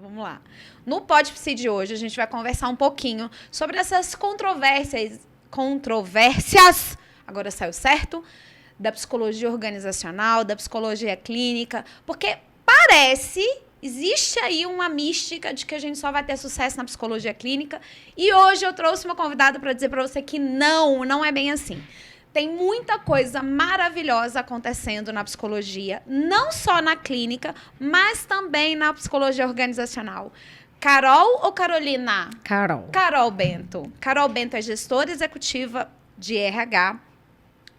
vamos lá. No Pod Psi de hoje, a gente vai conversar um pouquinho sobre essas controvérsias, agora saiu certo, da psicologia organizacional, da psicologia clínica, porque existe aí uma mística de que a gente só vai ter sucesso na psicologia clínica, e hoje eu trouxe uma convidada para dizer para você que não é bem assim. Tem muita coisa maravilhosa acontecendo na psicologia, não só na clínica, mas também na psicologia organizacional. Carol ou Carolina? Carol. Carol Bento. Carol Bento é gestora executiva de RH,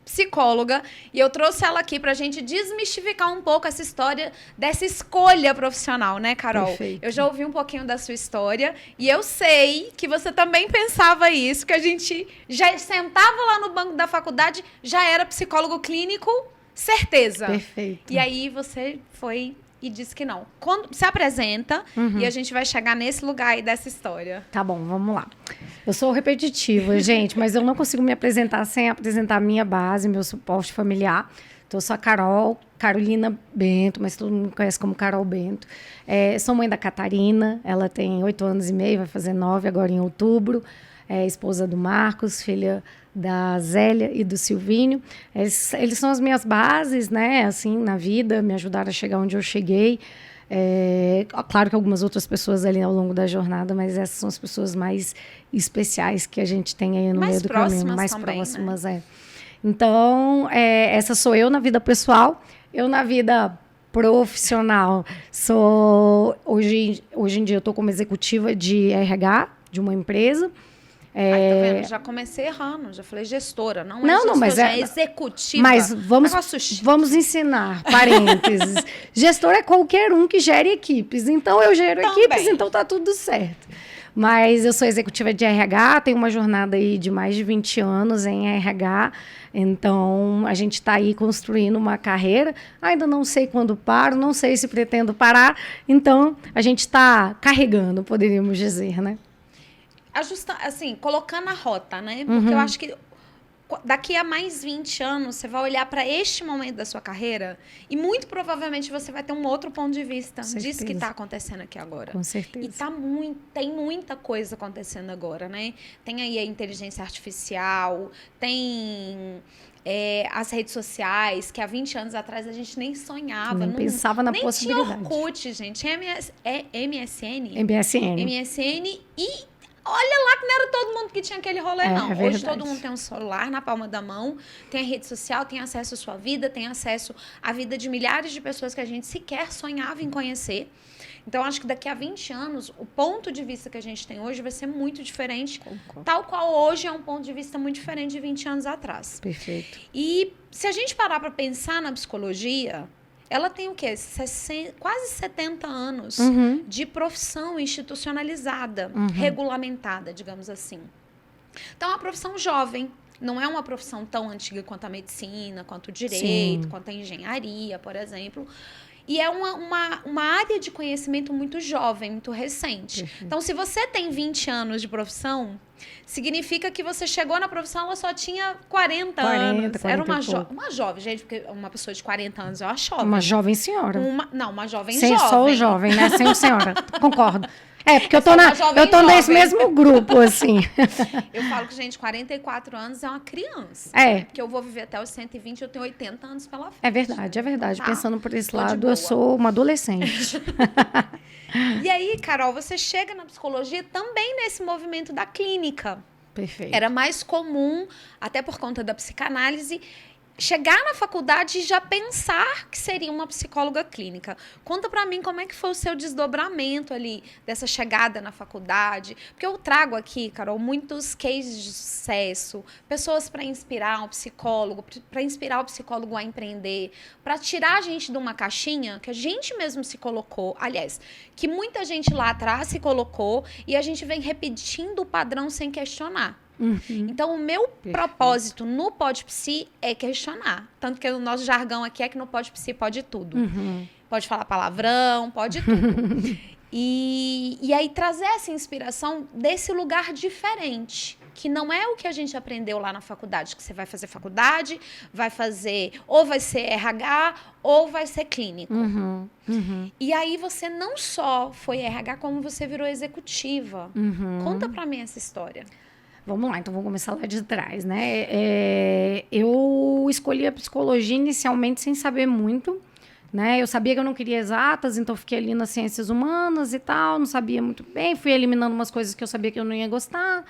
psicóloga, e eu trouxe ela aqui pra gente desmistificar um pouco essa história dessa escolha profissional, né, Carol? Perfeito. Eu já ouvi um pouquinho da sua história e eu sei que você também pensava isso, que a gente já sentava lá no banco da faculdade, já era psicólogo clínico, certeza. Perfeito. E aí você foi e disse que não. Quando se apresenta e a gente vai chegar nesse lugar aí dessa história. Tá bom, vamos lá. Eu sou repetitiva, gente, mas eu não consigo me apresentar sem apresentar a minha base, meu suporte familiar. Então, eu sou a Carolina Bento, mas todo mundo me conhece como Carol Bento. Sou mãe da Catarina, ela tem 8 anos e meio, vai fazer 9 agora em outubro. É esposa do Marcos, filha da Zélia e do Silvinho. Eles são as minhas bases, né, assim, na vida, me ajudaram a chegar onde eu cheguei. Claro que algumas outras pessoas ali ao longo da jornada, mas essas são as pessoas mais especiais que a gente tem aí no meio do caminho, mais também, próximas, né? Então, essa sou eu na vida pessoal, eu na vida profissional. Hoje em dia eu estou como executiva de RH de uma empresa. Tá vendo? Já comecei errando, já falei gestora, não é gestora, mas é executiva. Mas vamos ensinar, parênteses. Gestor é qualquer um que gere equipes, então eu gero equipes, então tá tudo certo. Mas eu sou executiva de RH, tenho uma jornada aí de mais de 20 anos em RH, então a gente está aí construindo uma carreira, ainda não sei quando paro, não sei se pretendo parar, então a gente está carregando, poderíamos dizer, né? Assim, colocando a rota, né? Porque eu acho que daqui a mais 20 anos, você vai olhar para este momento da sua carreira e muito provavelmente você vai ter um outro ponto de vista disso que está acontecendo aqui agora. Com certeza. E tem muita coisa acontecendo agora, né? Tem aí a inteligência artificial, tem as redes sociais, que há 20 anos atrás a gente nem sonhava. Nem pensava na nem possibilidade. Nem tinha Orkut, gente. MSN? MSN. MSN e... Olha lá que não era todo mundo que tinha aquele rolê, não. É Hoje todo mundo tem um celular na palma da mão, tem a rede social, tem acesso à sua vida, tem acesso à vida de milhares de pessoas que a gente sequer sonhava em conhecer. Então, acho que daqui a 20 anos, o ponto de vista que a gente tem hoje vai ser muito diferente, tal qual hoje é um ponto de vista muito diferente de 20 anos atrás. Perfeito. E se a gente parar para pensar na psicologia... Ela tem o quê? Quase 70 anos de profissão institucionalizada, regulamentada, digamos assim. Então, é uma profissão jovem. Não é uma profissão tão antiga quanto a medicina, quanto o direito, quanto a engenharia, por exemplo. E é uma área de conhecimento muito jovem, muito recente. Perfeito. Então, se você tem 20 anos de profissão, significa que você chegou na profissão, ela só tinha 40 anos. Era uma jovem, gente, porque uma pessoa de 40 anos eu acho jovem. Uma jovem senhora. Uma jovem Sem jovem. Só o jovem, né? Sem o senhora. Concordo. Porque eu tô nesse mesmo grupo, assim. Eu falo que, gente, 44 anos é uma criança. Porque eu vou viver até os 120, eu tenho 80 anos pela frente. É verdade. Tá? Pensando por esse lado, eu sou uma adolescente. E aí, Carol, você chega na psicologia também nesse movimento da clínica. Perfeito. Era mais comum, até por conta da psicanálise, chegar na faculdade e já pensar que seria uma psicóloga clínica. Conta pra mim como é que foi o seu desdobramento ali, dessa chegada na faculdade. Porque eu trago aqui, Carol, muitos cases de sucesso, pessoas para inspirar um psicólogo, para inspirar o psicólogo a empreender, para tirar a gente de uma caixinha que a gente mesmo se colocou, aliás, que muita gente lá atrás se colocou e a gente vem repetindo o padrão sem questionar. Então, o meu propósito no Pod Psi é questionar. Tanto que o nosso jargão aqui é que no Pod Psi pode tudo. Pode falar palavrão, pode tudo. E aí trazer essa inspiração desse lugar diferente, que não é o que a gente aprendeu lá na faculdade, que você vai fazer faculdade, vai fazer, ou vai ser RH, ou vai ser clínico. E aí você não só foi RH, como você virou executiva. Conta pra mim essa história. Vamos lá, então vamos começar lá de trás, né? Eu escolhi a psicologia inicialmente sem saber muito, né? Eu sabia que eu não queria exatas, então fiquei ali nas ciências humanas e tal, não sabia muito bem, fui eliminando umas coisas que eu sabia que eu não ia gostar,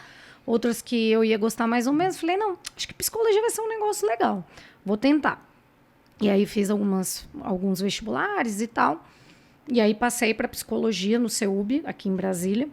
outras que eu ia gostar mais ou menos. Falei, não, acho que psicologia vai ser um negócio legal, vou tentar. E aí fiz alguns vestibulares e tal, e aí passei para psicologia no CEUB, aqui em Brasília.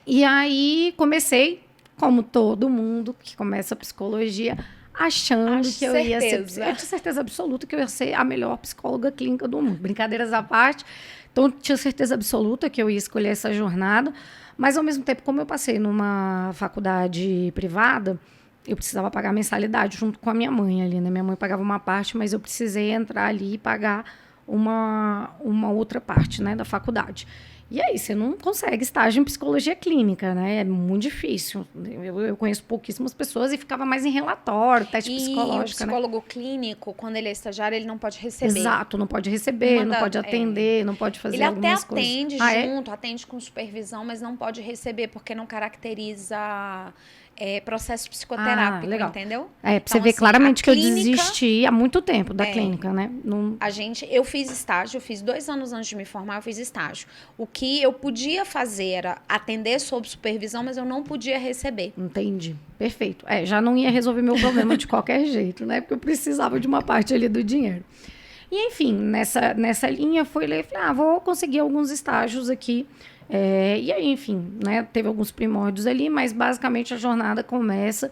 E aí comecei, como todo mundo que começa a psicologia, achando que eu ia ser... Eu tinha certeza absoluta que eu ia ser a melhor psicóloga clínica do mundo. Brincadeiras à parte. Então, eu tinha certeza absoluta que eu ia escolher essa jornada. Mas, ao mesmo tempo, como eu passei numa faculdade privada, eu precisava pagar mensalidade junto com a minha mãe ali, né? Minha mãe pagava uma parte, mas eu precisei entrar ali e pagar uma outra parte, né, da faculdade. E aí, você não consegue estágio em psicologia clínica, né? É muito difícil. Eu conheço pouquíssimas pessoas e ficava mais em relatório, teste psicológico. E o psicólogo clínico, quando ele é estagiário, ele não pode receber. Exato, não pode receber, não pode atender, não pode fazer algumas coisas. Ele até atende junto, atende com supervisão, mas não pode receber, porque não caracteriza... processo psicoterápico, entendeu? Pra você ver claramente que eu desisti há muito tempo da clínica, né? Eu fiz estágio, eu fiz 2 anos antes de me formar, eu fiz estágio. O que eu podia fazer era atender sob supervisão, mas eu não podia receber. Entendi, perfeito. Já não ia resolver meu problema de qualquer jeito, né? Porque eu precisava de uma parte ali do dinheiro. E, enfim, nessa linha, eu falei, vou conseguir alguns estágios aqui. E aí, enfim, né, teve alguns primórdios ali, mas basicamente a jornada começa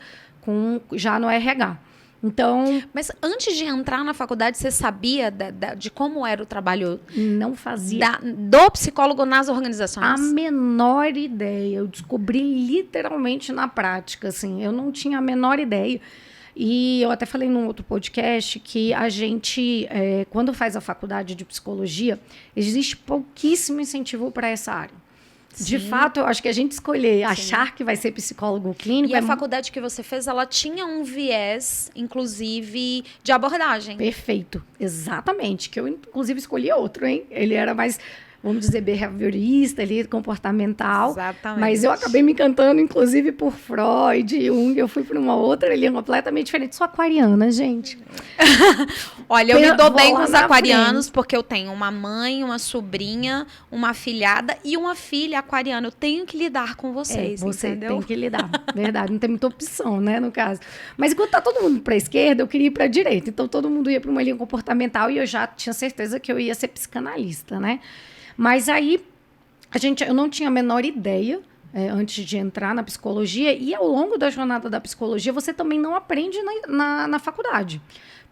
já no RH. Então... Mas antes de entrar na faculdade, você sabia de como era o trabalho? Não fazia. Do psicólogo nas organizações? A menor ideia. Eu descobri literalmente na prática, assim. Eu não tinha a menor ideia. E eu até falei num outro podcast que a gente, quando faz a faculdade de psicologia, existe pouquíssimo incentivo para essa área. Sim. De fato, eu acho que a gente escolher achar que vai ser psicólogo clínico... E a faculdade que você fez, ela tinha um viés, inclusive, de abordagem. Perfeito, exatamente. Que eu, inclusive, escolhi outro, hein? Ele era mais... vamos dizer, behaviorista ali, comportamental. Exatamente. Mas eu acabei me encantando, inclusive, por Freud, Jung. Eu fui para uma outra linha completamente diferente. Sou aquariana, gente. Olha, eu me dou bem com os aquarianos, porque eu tenho uma mãe, uma sobrinha, uma afilhada e uma filha aquariana. Eu tenho que lidar com vocês, você entendeu? Tem que lidar, verdade. Não tem muita opção, né, no caso. Mas enquanto tá todo mundo para a esquerda, eu queria ir para a direita. Então, todo mundo ia para uma linha comportamental e eu já tinha certeza que eu ia ser psicanalista, né? Mas aí, eu não tinha a menor ideia, antes de entrar na psicologia, e ao longo da jornada da psicologia, você também não aprende na faculdade.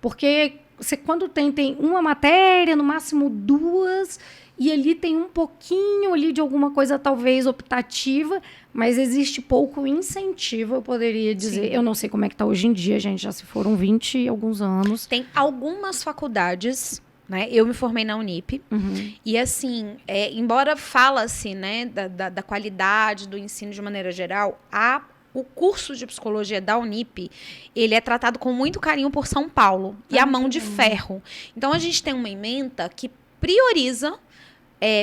Porque você, quando tem uma matéria, no máximo 2, e ali tem um pouquinho ali de alguma coisa, talvez, optativa, mas existe pouco incentivo, eu poderia dizer. Sim. Eu não sei como é que está hoje em dia, gente, já se foram 20 e alguns anos. Tem algumas faculdades... Né? Eu me formei na Unip e assim, embora fala-se, né, da qualidade do ensino de maneira geral, o curso de psicologia da Unip, ele é tratado com muito carinho por São Paulo e a mão de ferro. Então a gente tem uma ementa que prioriza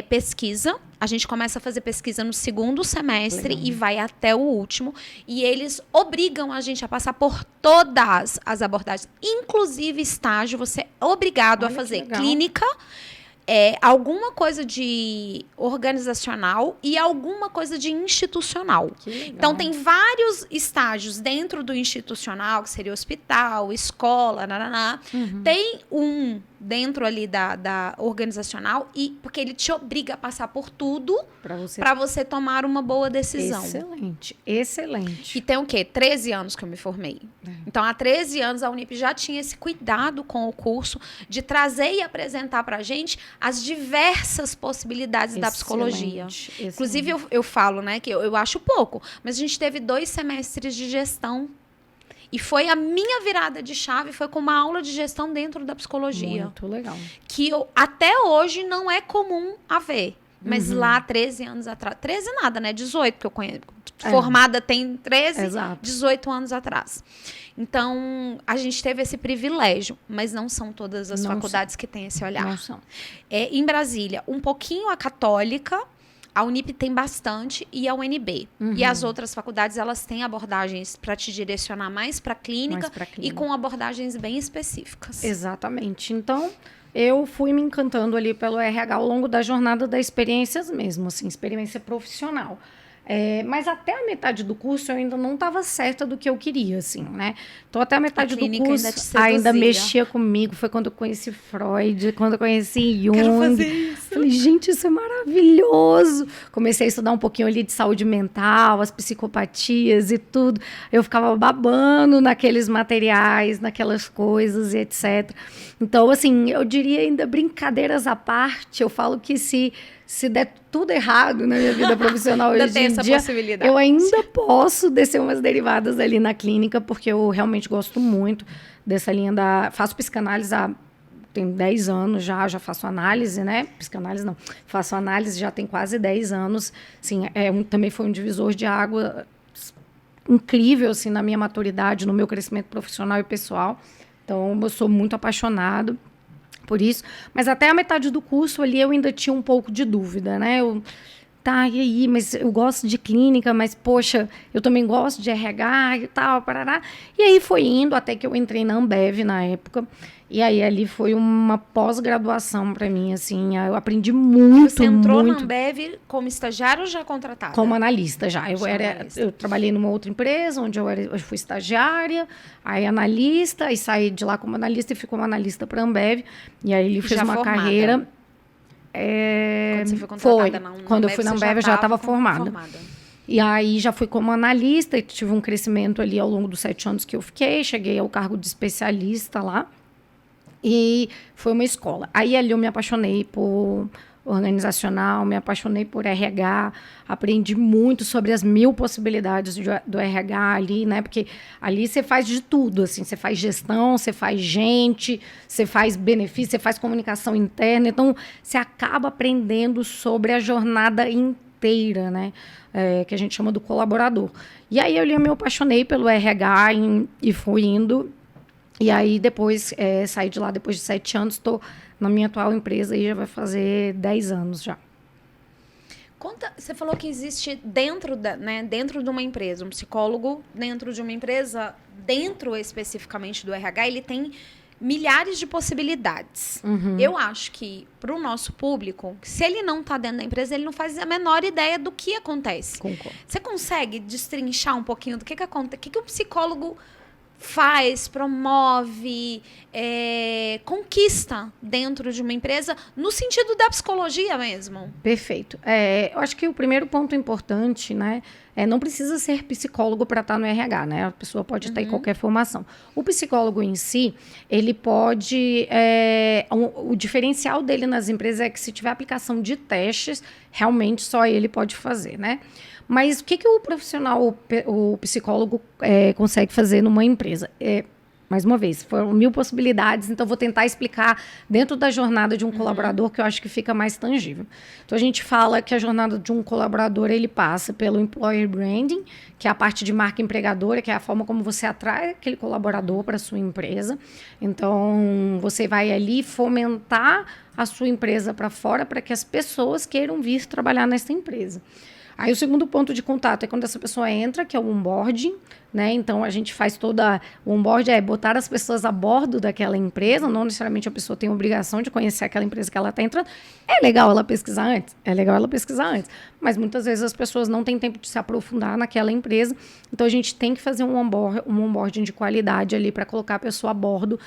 pesquisa. A gente começa a fazer pesquisa no 2º semestre e vai até o último. E eles obrigam a gente a passar por todas as abordagens. Inclusive estágio, você é obrigado a fazer clínica, alguma coisa de organizacional e alguma coisa de institucional. Então, tem vários estágios dentro do institucional, que seria hospital, escola, Tem um dentro ali da organizacional, porque ele te obriga a passar por tudo para você tomar uma boa decisão. Excelente. E tem o quê? 13 anos que eu me formei. Então, há 13 anos, a Unip já tinha esse cuidado com o curso de trazer e apresentar para a gente as diversas possibilidades da psicologia. Inclusive, eu falo, né, que eu acho pouco, mas a gente teve 2 semestres de gestão. E foi a minha virada de chave, foi com uma aula de gestão dentro da psicologia. Muito legal. Que até hoje não é comum haver. Mas lá, 13 anos atrás... 13 nada, né? 18, porque eu conheço... Formada tem 13, Exato. 18 anos atrás. Então, a gente teve esse privilégio, mas não são todas as faculdades que têm esse olhar. Não são. Em Brasília, um pouquinho a católica, a Unip tem bastante, e a UNB. E as outras faculdades, elas têm abordagens para te direcionar mais para clínica e com abordagens bem específicas. Exatamente. Então, eu fui me encantando ali pelo RH ao longo da jornada das experiências mesmo, assim, experiência profissional. Mas até a metade do curso eu ainda não estava certa do que eu queria, assim, né? Então, até a metade do curso ainda mexia comigo. Foi quando eu conheci Freud, quando eu conheci Jung. Quero fazer isso. Falei, gente, isso é maravilhoso. Comecei a estudar um pouquinho ali de saúde mental, as psicopatias e tudo. Eu ficava babando naqueles materiais, naquelas coisas e etc. Então, assim, eu diria ainda brincadeiras à parte, eu falo que se der tudo errado na minha vida profissional hoje em dia, eu ainda posso descer umas derivadas ali na clínica, porque eu realmente gosto muito dessa linha faço psicanálise tem 10 anos já faço análise, né? Psicanálise não, faço análise já tem quase 10 anos. Assim, também foi um divisor de água incrível, assim, na minha maturidade, no meu crescimento profissional e pessoal. Então, eu sou muito apaixonado por isso, mas até a metade do curso ali eu ainda tinha um pouco de dúvida, né? Tá, e aí, mas eu gosto de clínica, mas, poxa, eu também gosto de RH e tal, parará. E aí foi indo até que eu entrei na Ambev na época, e aí ali foi uma pós-graduação para mim, assim, eu aprendi muito. Você entrou na Ambev como estagiária ou já contratada? Como analista já. Eu trabalhei numa outra empresa, onde eu fui estagiária, aí analista, aí saí de lá como analista e fui como analista para a Ambev, e aí ele fez uma carreira... Quando você foi contratada na Ambev, quando eu fui na Ambev, eu já estava formada. E aí já fui como analista e tive um crescimento ali ao longo dos 7 anos que eu fiquei. Cheguei ao cargo de especialista lá. E foi uma escola. Aí ali eu me apaixonei por organizacional, me apaixonei por RH, aprendi muito sobre as 1000 possibilidades do RH ali, né? Porque ali você faz de tudo, assim, você faz gestão, você faz gente, você faz benefício, você faz comunicação interna, então você acaba aprendendo sobre a jornada inteira, né? Que a gente chama do colaborador. E aí eu me apaixonei pelo RH e fui indo. E aí depois, saí de lá depois de 7 anos, estou na minha atual empresa e já vai fazer 10 anos já. Você falou que existe dentro de uma empresa, um psicólogo dentro de uma empresa, dentro especificamente do RH, ele tem milhares de possibilidades. Eu acho que para o nosso público, se ele não está dentro da empresa, ele não faz a menor ideia do que acontece. Concordo. Você consegue destrinchar um pouquinho do que acontece? O que o psicólogo faz, promove, conquista dentro de uma empresa, no sentido da psicologia mesmo? Perfeito. Eu acho que o primeiro ponto importante, né, não precisa ser psicólogo para estar no RH, né? A pessoa pode estar em qualquer formação. O psicólogo em si, ele pode... o diferencial dele nas empresas é que se tiver aplicação de testes, realmente só ele pode fazer, né? Mas o que o profissional, o psicólogo, consegue fazer numa empresa? Mais uma vez, foram 1000 possibilidades, então vou tentar explicar dentro da jornada de um colaborador, que eu acho que fica mais tangível. Então, a gente fala que a jornada de um colaborador, ele passa pelo employer branding, que é a parte de marca empregadora, que é a forma como você atrai aquele colaborador para a sua empresa. Então, você vai ali fomentar a sua empresa para fora, para que as pessoas queiram vir trabalhar nessa empresa. Aí o segundo ponto de contato é quando essa pessoa entra, que é o onboarding, né? Então a gente faz o onboarding botar as pessoas a bordo daquela empresa, não necessariamente a pessoa tem a obrigação de conhecer aquela empresa que ela está entrando. É legal ela pesquisar antes, mas muitas vezes as pessoas não têm tempo de se aprofundar naquela empresa, então a gente tem que fazer um onboarding de qualidade ali para colocar a pessoa a bordo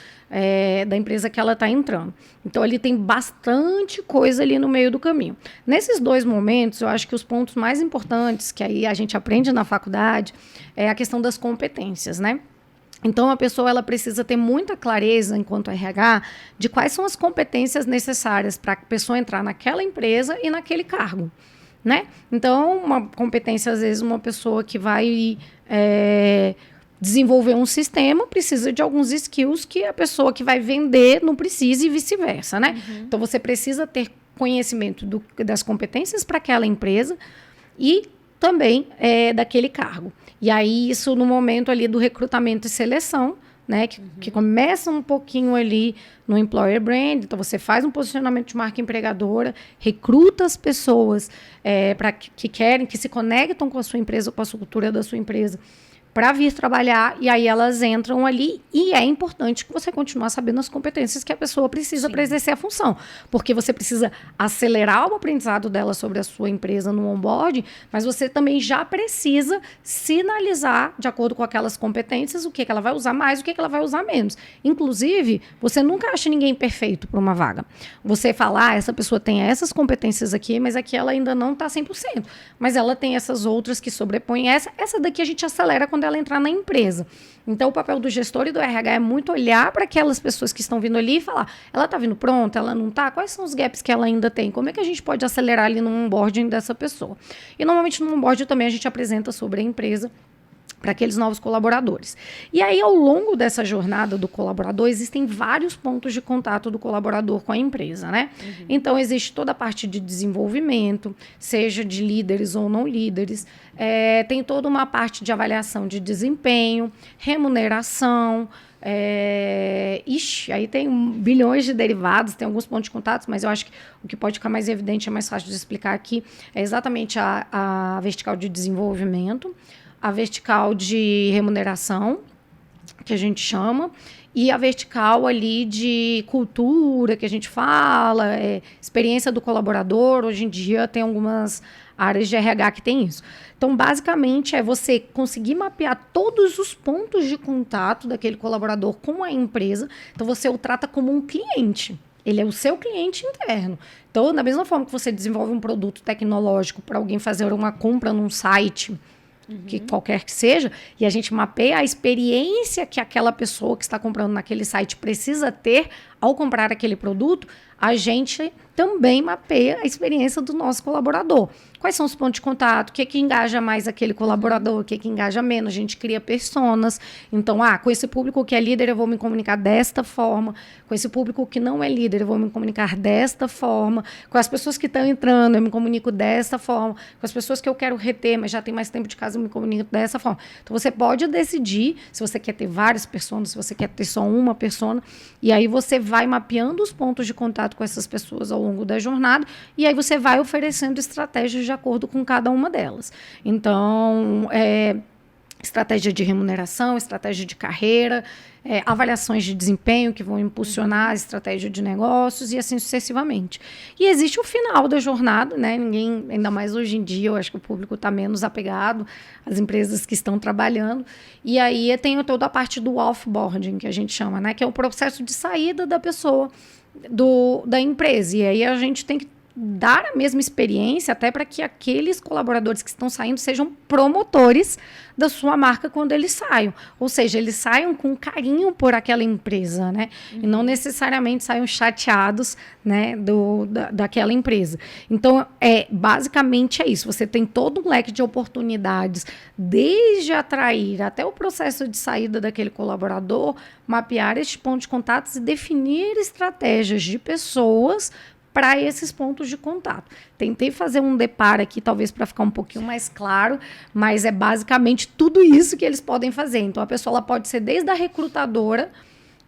da empresa que ela está entrando. Então ali tem bastante coisa ali no meio do caminho. Nesses 2 momentos, eu acho que os pontos mais importantes, que aí a gente aprende na faculdade, é a questão das competências, né? Então, a pessoa ela precisa ter muita clareza, enquanto RH, de quais são as competências necessárias para a pessoa entrar naquela empresa e naquele cargo, né? Então, uma competência, às vezes, uma pessoa que vai desenvolver um sistema precisa de alguns skills que a pessoa que vai vender não precisa e vice-versa, né? Então, você precisa ter conhecimento das competências para aquela empresa e também daquele cargo. E aí, isso no momento ali do recrutamento e seleção, né, que começa um pouquinho ali no employer brand. Então, você faz um posicionamento de marca empregadora, recruta as pessoas que se conectam com a sua empresa, com a cultura da sua empresa, para vir trabalhar, e aí elas entram ali, e é importante que você continue sabendo as competências que a pessoa precisa para exercer a função, porque você precisa acelerar o aprendizado dela sobre a sua empresa no onboarding, mas você também já precisa sinalizar, de acordo com aquelas competências, o que ela vai usar mais, o que ela vai usar menos. Inclusive, você nunca acha ninguém perfeito para uma vaga. Você fala, essa pessoa tem essas competências aqui, mas aqui ela ainda não está 100%, mas ela tem essas outras que sobrepõem essa daqui a gente acelera quando ela entrar na empresa. Então, o papel do gestor e do RH é muito olhar para aquelas pessoas que estão vindo ali e falar, ela está vindo pronta, ela não está? Quais são os gaps que ela ainda tem? Como é que a gente pode acelerar ali no onboarding dessa pessoa? E, normalmente, no onboarding também a gente apresenta sobre a empresa para aqueles novos colaboradores. E aí, ao longo dessa jornada do colaborador, existem vários pontos de contato do colaborador com a empresa, né? Então, existe toda a parte de desenvolvimento, seja de líderes ou não líderes, tem toda uma parte de avaliação de desempenho, remuneração, aí tem bilhões de derivados, tem alguns pontos de contato, mas eu acho que o que pode ficar mais evidente, é mais fácil de explicar aqui, é exatamente a vertical de desenvolvimento, a vertical de remuneração, que a gente chama, e a vertical ali de cultura, que a gente fala, experiência do colaborador. Hoje em dia tem algumas áreas de RH que tem isso. Então, basicamente, é você conseguir mapear todos os pontos de contato daquele colaborador com a empresa. Então, você o trata como um cliente. Ele é o seu cliente interno. Então, da mesma forma que você desenvolve um produto tecnológico para alguém fazer uma compra num site, que qualquer que seja, e a gente mapeia a experiência que aquela pessoa que está comprando naquele site precisa ter ao comprar aquele produto, a gente também mapeia a experiência do nosso colaborador. Quais são os pontos de contato? O que engaja mais aquele colaborador? O que engaja menos? A gente cria personas. Então, com esse público que é líder, eu vou me comunicar desta forma. Com esse público que não é líder, eu vou me comunicar desta forma. Com as pessoas que estão entrando, eu me comunico desta forma. Com as pessoas que eu quero reter, mas já tem mais tempo de casa, eu me comunico dessa forma. Então, você pode decidir se você quer ter várias personas, se você quer ter só uma persona, e aí você vai mapeando os pontos de contato com essas pessoas ao longo da jornada, e aí você vai oferecendo estratégias de acordo com cada uma delas. Então, estratégia de remuneração, estratégia de carreira, avaliações de desempenho que vão impulsionar a estratégia de negócios e assim sucessivamente. E existe o final da jornada, né? Ninguém, ainda mais hoje em dia, eu acho que o público está menos apegado às empresas que estão trabalhando. E aí tem toda a parte do offboarding, que a gente chama, né? Que é o processo de saída da pessoa da empresa. E aí a gente tem que dar a mesma experiência até para que aqueles colaboradores que estão saindo sejam promotores da sua marca quando eles saiam. Ou seja, eles saiam com carinho por aquela empresa, né? E não necessariamente saiam chateados, né, daquela empresa. Então, basicamente é isso. Você tem todo um leque de oportunidades, desde atrair até o processo de saída daquele colaborador, mapear estes pontos de contatos e definir estratégias de pessoas para esses pontos de contato. Tentei fazer um deparo aqui, talvez para ficar um pouquinho mais claro, mas é basicamente tudo isso que eles podem fazer. Então, a pessoa ela pode ser desde a recrutadora,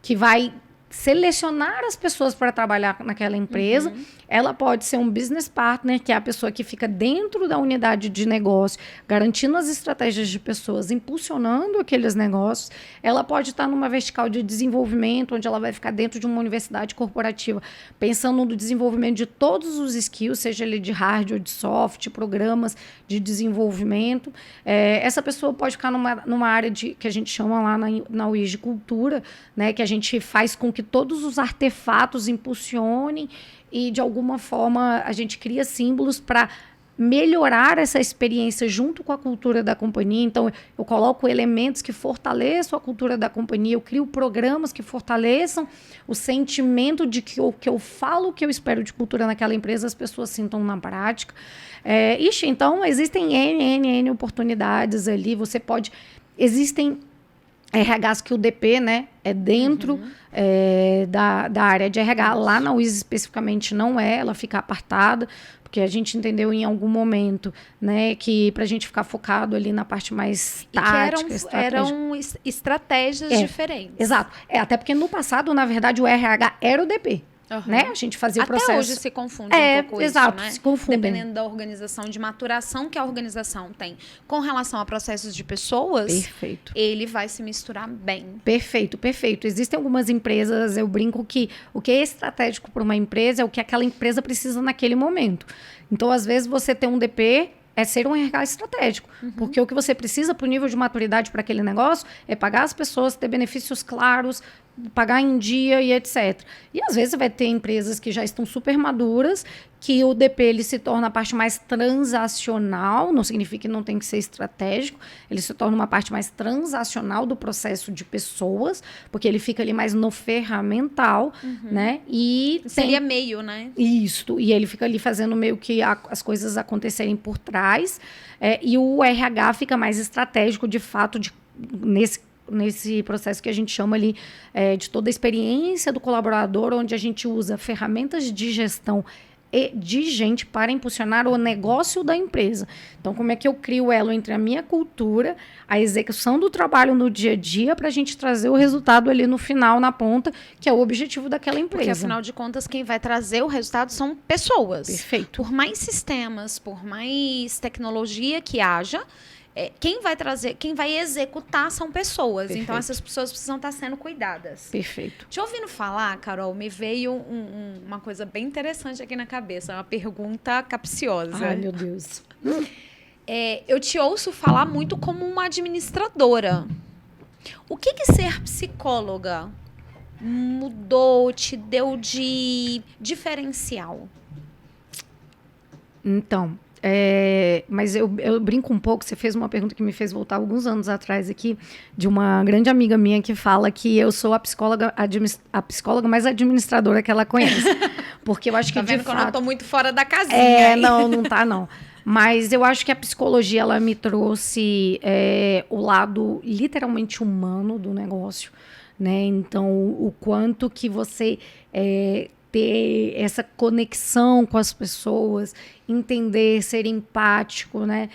que vai selecionar as pessoas para trabalhar naquela empresa. Ela pode ser um business partner, que é a pessoa que fica dentro da unidade de negócio, garantindo as estratégias de pessoas, impulsionando aqueles negócios. Ela pode estar numa vertical de desenvolvimento, onde ela vai ficar dentro de uma universidade corporativa, pensando no desenvolvimento de todos os skills, seja ele de hard ou de soft, programas de desenvolvimento. Essa pessoa pode ficar numa área que a gente chama lá na UIS de cultura, né, que a gente faz com que todos os artefatos impulsionem e, de alguma forma, a gente cria símbolos para melhorar essa experiência junto com a cultura da companhia. Então, eu coloco elementos que fortaleçam a cultura da companhia, eu crio programas que fortaleçam o sentimento de que o que eu falo, o que eu espero de cultura naquela empresa, as pessoas sintam na prática. Então, existem N oportunidades ali. Existem RHs que o DP, né, é dentro da área de RH. Lá na UIS especificamente não é, ela fica apartada, porque a gente entendeu em algum momento, né, que para a gente ficar focado ali na parte mais tática, eram estratégias diferentes. Exato. Até porque no passado, na verdade, o RH era o DP. Né? A gente fazia o processo. Até hoje se confunde um pouco exato, isso, né? Se confundem. Dependendo da organização, de maturação que a organização tem com relação a processos de pessoas, Perfeito. Ele vai se misturar bem. Perfeito. Existem algumas empresas, eu brinco que o que é estratégico para uma empresa é o que aquela empresa precisa naquele momento. Então, às vezes, você tem um DP é ser um RH estratégico. Porque o que você precisa para o nível de maturidade para aquele negócio é pagar as pessoas, ter benefícios claros, pagar em dia e etc. E às vezes vai ter empresas que já estão super maduras, que o DP ele se torna a parte mais transacional, não significa que não tem que ser estratégico, ele se torna uma parte mais transacional do processo de pessoas, porque ele fica ali mais no ferramental, né? E seria meio, né? Isso, e ele fica ali fazendo meio que as coisas acontecerem por trás, e o RH fica mais estratégico, de fato, nesse processo que a gente chama ali de toda a experiência do colaborador, onde a gente usa ferramentas de gestão e de gente para impulsionar o negócio da empresa. Então, como é que eu crio o elo entre a minha cultura, a execução do trabalho no dia a dia, para a gente trazer o resultado ali no final, na ponta, que é o objetivo daquela empresa. Porque, afinal de contas, quem vai trazer o resultado são pessoas. Perfeito. Por mais sistemas, por mais tecnologia que haja, quem vai executar são pessoas. Perfeito. Então, essas pessoas precisam estar sendo cuidadas. Perfeito. Te ouvindo falar, Carol, me veio uma coisa bem interessante aqui na cabeça, uma pergunta capciosa. Ai, meu Deus. Eu te ouço falar muito como uma administradora. O que ser psicóloga mudou, te deu de diferencial? Então, mas eu brinco um pouco, você fez uma pergunta que me fez voltar alguns anos atrás aqui, de uma grande amiga minha que fala que eu sou a psicóloga mais administradora que ela conhece. Porque eu acho que, de fato... Quando eu tô muito fora da casinha. Não tá, não. Mas eu acho que a psicologia, ela me trouxe o lado literalmente humano do negócio, né? Então, o quanto que você... ter essa conexão com as pessoas, entender, ser empático, né?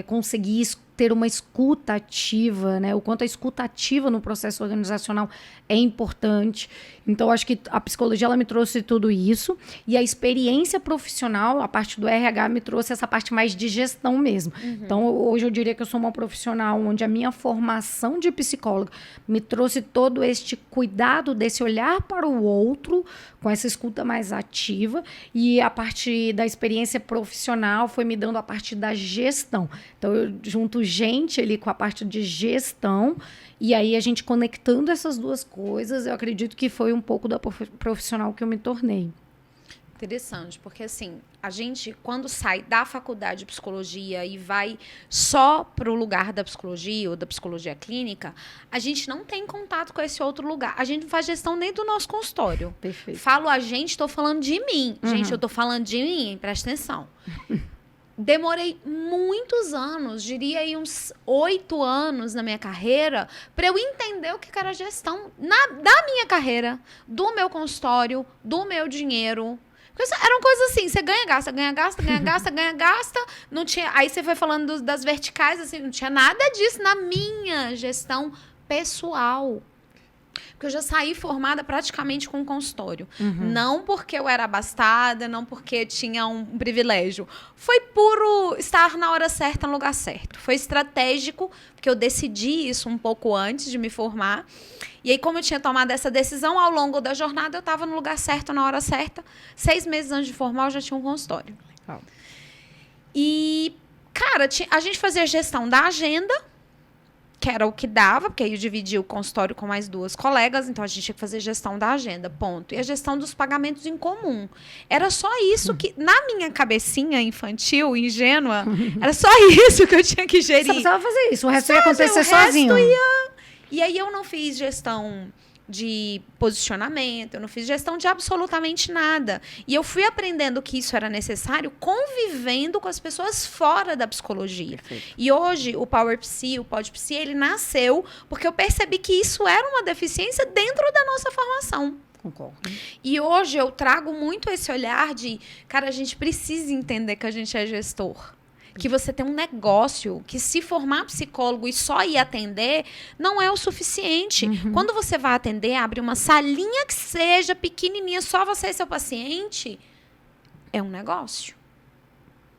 Conseguir ter uma escuta ativa, né? O quanto a escuta ativa no processo organizacional é importante. Então, acho que a psicologia ela me trouxe tudo isso, e a experiência profissional, a parte do RH, me trouxe essa parte mais de gestão mesmo. Então, hoje eu diria que eu sou uma profissional onde a minha formação de psicóloga me trouxe todo este cuidado desse olhar para o outro, com essa escuta mais ativa, e a parte da experiência profissional foi me dando a parte da gestão. Então, eu junto gente ali com a parte de gestão, e aí a gente conectando essas duas coisas, eu acredito que foi um pouco da profissional que eu me tornei. Interessante, porque assim, a gente quando sai da faculdade de psicologia e vai só para o lugar da psicologia ou da psicologia clínica, a gente não tem contato com esse outro lugar. A gente não faz gestão nem do nosso consultório. Perfeito. Falo a gente, estou falando de mim. Gente, eu estou falando de mim, presta atenção. Demorei muitos anos, diria aí uns 8 anos na minha carreira, para eu entender o que era gestão da minha carreira, do meu consultório, do meu dinheiro. Porque eram coisas assim, você ganha, gasta, ganha, gasta, ganha, gasta, ganha, gasta. Não tinha, aí você foi falando das verticais, assim, não tinha nada disso na minha gestão pessoal. Porque eu já saí formada praticamente com um consultório. Não porque eu era abastada, não porque tinha um privilégio. Foi puro estar na hora certa, no lugar certo. Foi estratégico, porque eu decidi isso um pouco antes de me formar. E aí, como eu tinha tomado essa decisão, ao longo da jornada, eu estava no lugar certo, na hora certa. 6 meses antes de formar, eu já tinha um consultório. Legal. E, cara, a gente fazia a gestão da agenda, que era o que dava, porque aí eu dividi o consultório com mais 2 colegas, então a gente tinha que fazer gestão da agenda, ponto. E a gestão dos pagamentos em comum. Era só isso que, na minha cabecinha infantil, ingênua, era só isso que eu tinha que gerir. Você precisava fazer isso, o resto ia acontecer sozinho. E aí eu não fiz gestão de posicionamento, eu não fiz gestão de absolutamente nada. E eu fui aprendendo que isso era necessário convivendo com as pessoas fora da psicologia. Perfeito. E hoje, o Power Psi, o Pod Psi, ele nasceu porque eu percebi que isso era uma deficiência dentro da nossa formação. Concordo. E hoje eu trago muito esse olhar de, cara, a gente precisa entender que a gente é gestor. Que você tem um negócio, que se formar psicólogo e só ir atender, não é o suficiente. Quando você vai atender, abre uma salinha que seja pequenininha, só você e seu paciente, é um negócio.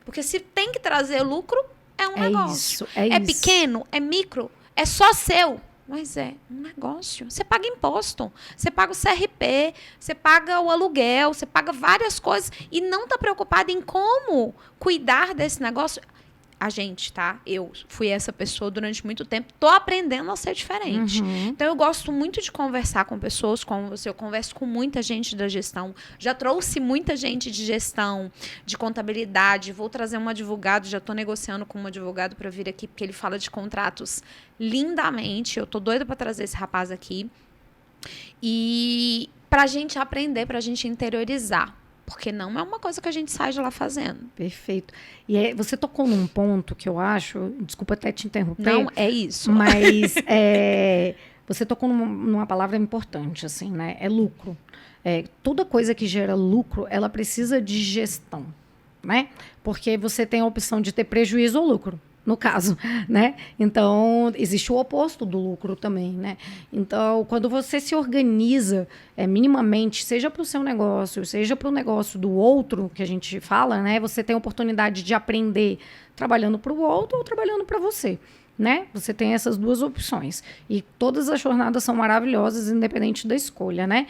Porque se tem que trazer lucro, é um negócio. É pequeno, é micro, é só seu. Mas é um negócio. Você paga imposto, você paga o CRP, você paga o aluguel, você paga várias coisas e não está preocupado em como cuidar desse negócio. A gente, tá? Eu fui essa pessoa durante muito tempo. Tô aprendendo a ser diferente. Então, eu gosto muito de conversar com pessoas como você. Eu converso com muita gente da gestão. Já trouxe muita gente de gestão, de contabilidade. Vou trazer um advogado. Já tô negociando com um advogado para vir aqui, porque ele fala de contratos lindamente. Eu tô doida para trazer esse rapaz aqui. E pra gente aprender, pra gente interiorizar. Porque não é uma coisa que a gente sai de lá fazendo. Perfeito. E você tocou num ponto que eu acho, desculpa até te interromper. Não, é isso. Mas você tocou numa palavra importante, assim, né? É lucro. Toda coisa que gera lucro, ela precisa de gestão, né? Porque você tem a opção de ter prejuízo ou lucro. No caso, né? Então, existe o oposto do lucro também, né? Então, quando você se organiza minimamente, seja para o seu negócio, seja para o negócio do outro, que a gente fala, né? Você tem a oportunidade de aprender trabalhando para o outro ou trabalhando para você, né? Você tem essas duas opções. E todas as jornadas são maravilhosas, independente da escolha, né?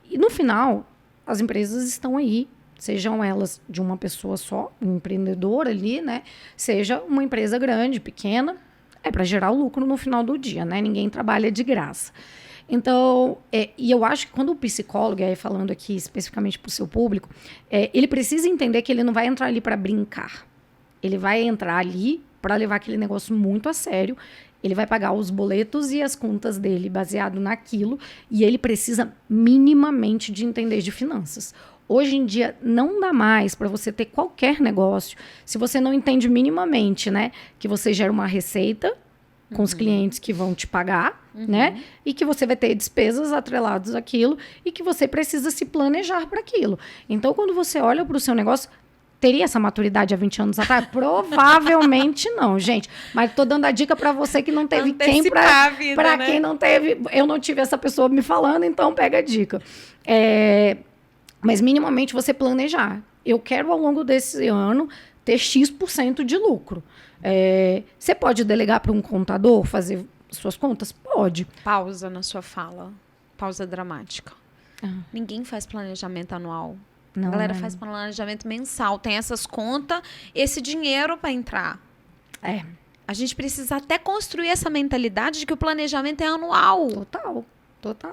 E, no final, as empresas estão aí, sejam elas de uma pessoa só, um empreendedor ali, né? Seja uma empresa grande, pequena, é para gerar o lucro no final do dia, né? Ninguém trabalha de graça. Então, e eu acho que quando o psicólogo, aí falando aqui especificamente para o seu público, ele precisa entender que ele não vai entrar ali para brincar. Ele vai entrar ali para levar aquele negócio muito a sério. Ele vai pagar os boletos e as contas dele baseado naquilo, e ele precisa minimamente de entender de finanças. Hoje em dia, não dá mais para você ter qualquer negócio se você não entende minimamente, né? Que você gera uma receita com os clientes que vão te pagar, né? E que você vai ter despesas atreladas àquilo e que você precisa se planejar para aquilo. Então, quando você olha para o seu negócio, teria essa maturidade há 20 anos atrás? Provavelmente não, gente. Mas estou dando a dica para você que não teve quem para quem não teve. Eu não tive essa pessoa me falando, então pega a dica. Mas minimamente você planejar. Eu quero, ao longo desse ano, ter X% de lucro. Você pode delegar para um contador fazer suas contas? Pode. Pausa na sua fala. Pausa dramática. Ninguém faz planejamento anual. Não, a galera faz planejamento mensal. Tem essas contas, esse dinheiro para entrar. A gente precisa até construir essa mentalidade de que o planejamento é anual. Total.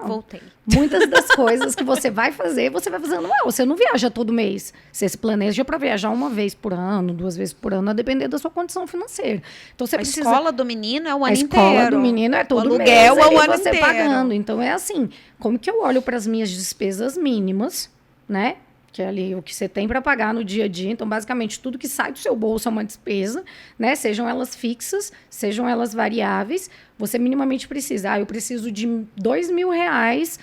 Voltei. Muitas das coisas que você vai fazer anual. Você não viaja todo mês. Você se planeja para viajar uma vez por ano, 2 vezes por ano, a depender da sua condição financeira. Então, você precisa... escola do menino é o ano inteiro. A escola do menino é todo mês. O aluguel é o ano inteiro. Pagando. Então, é assim, como que eu olho para as minhas despesas mínimas, né? Que é ali o que você tem para pagar no dia a dia. Então, basicamente, tudo que sai do seu bolso é uma despesa, né? Sejam elas fixas, sejam elas variáveis. Você minimamente precisa. Eu preciso de R$2.000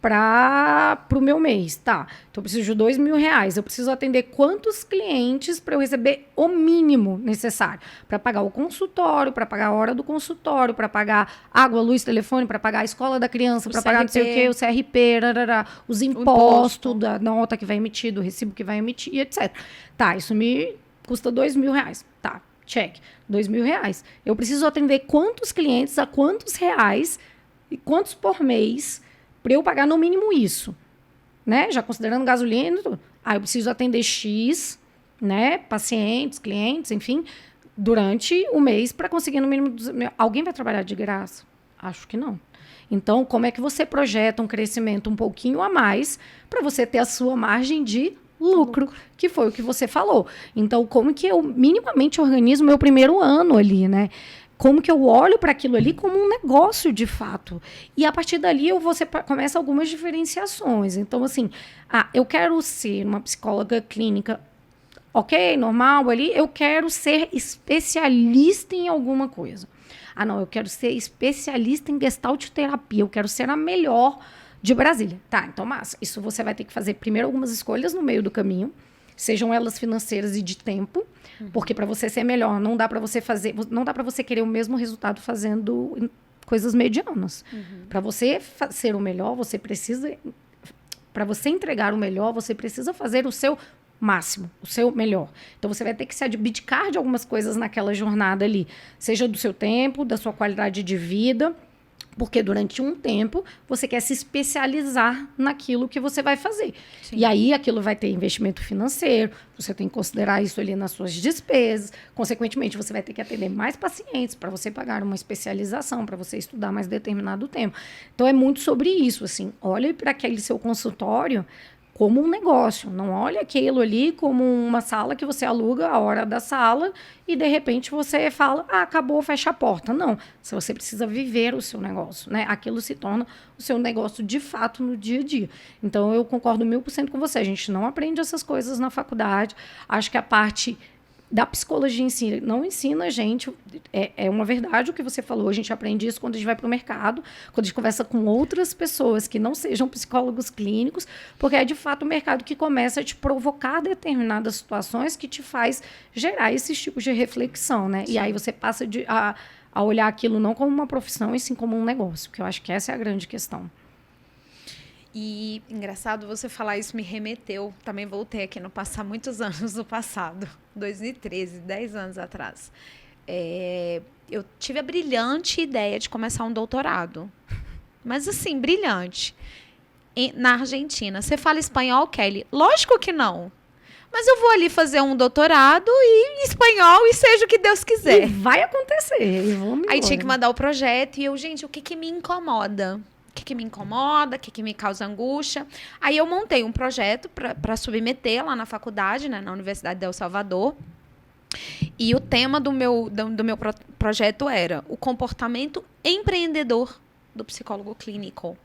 para o meu mês. Tá, então eu preciso de R$2.000. Eu preciso atender quantos clientes para eu receber o mínimo necessário? Para pagar o consultório, para pagar a hora do consultório, para pagar água, luz, telefone, para pagar a escola da criança, para pagar não sei o quê, o CRP, os impostos da nota que vai emitir, do recibo que vai emitir, etc. Tá, isso me custa R$2.000. Tá, check. R$2.000. Eu preciso atender quantos clientes a quantos reais e quantos por mês para eu pagar no mínimo isso, né? Já considerando gasolina e tudo. Eu preciso atender X, né? Pacientes, clientes, enfim, durante o mês para conseguir no mínimo... Alguém vai trabalhar de graça? Acho que não. Então, como é que você projeta um crescimento um pouquinho a mais para você ter a sua margem de lucro, que foi o que você falou. Então, como que eu minimamente organizo o meu primeiro ano ali, né? como que eu olho para aquilo ali como um negócio de fato. E a partir dali você começa algumas diferenciações. Então, assim, eu quero ser uma psicóloga clínica, ok, normal ali, eu quero ser especialista em alguma coisa. Não, eu quero ser especialista em gestalt terapia, eu quero ser a melhor de Brasília. Tá, então, massa. Isso você vai ter que fazer primeiro algumas escolhas no meio do caminho, sejam elas financeiras e de tempo, porque para você ser melhor, não dá para você querer o mesmo resultado fazendo coisas medianas. Para você ser o melhor, para você entregar o melhor, você precisa fazer o seu máximo, o seu melhor. Então, você vai ter que se abdicar de algumas coisas naquela jornada ali, seja do seu tempo, da sua qualidade de vida, porque durante um tempo você quer se especializar naquilo que você vai fazer. Sim. E aí aquilo vai ter investimento financeiro, você tem que considerar isso ali nas suas despesas, consequentemente você vai ter que atender mais pacientes para você pagar uma especialização, para você estudar mais determinado tempo. Então é muito sobre isso, assim, olhe para aquele seu consultório como um negócio, não olhe aquilo ali como uma sala que você aluga a hora da sala e de repente você fala, acabou, fecha a porta. Não, você precisa viver o seu negócio, né? Aquilo se torna o seu negócio de fato no dia a dia. Então eu concordo 1000% com você, a gente não aprende essas coisas na faculdade, acho que a parte da psicologia não ensina a gente, é uma verdade o que você falou, a gente aprende isso quando a gente vai para o mercado, quando a gente conversa com outras pessoas que não sejam psicólogos clínicos, porque é de fato o mercado que começa a te provocar determinadas situações que te faz gerar esses tipos de reflexão, né? Sim. E aí você passa a olhar aquilo não como uma profissão, e sim como um negócio, que eu acho que essa é a grande questão. E, engraçado, você falar isso me remeteu, também voltei aqui no passado, muitos anos no passado, 2013, 10 anos atrás. Eu tive a brilhante ideia de começar um doutorado. Mas, assim, brilhante. Na Argentina. Você fala espanhol, Kelly? Lógico que não. Mas eu vou ali fazer um doutorado em espanhol e seja o que Deus quiser. E vai acontecer. Aí tinha que mandar o projeto e eu, gente, o que me incomoda? O que me incomoda, o que me causa angústia. Aí eu montei um projeto para submeter lá na faculdade, né, na Universidade de El Salvador. E o tema do meu projeto era o comportamento empreendedor do psicólogo clínico.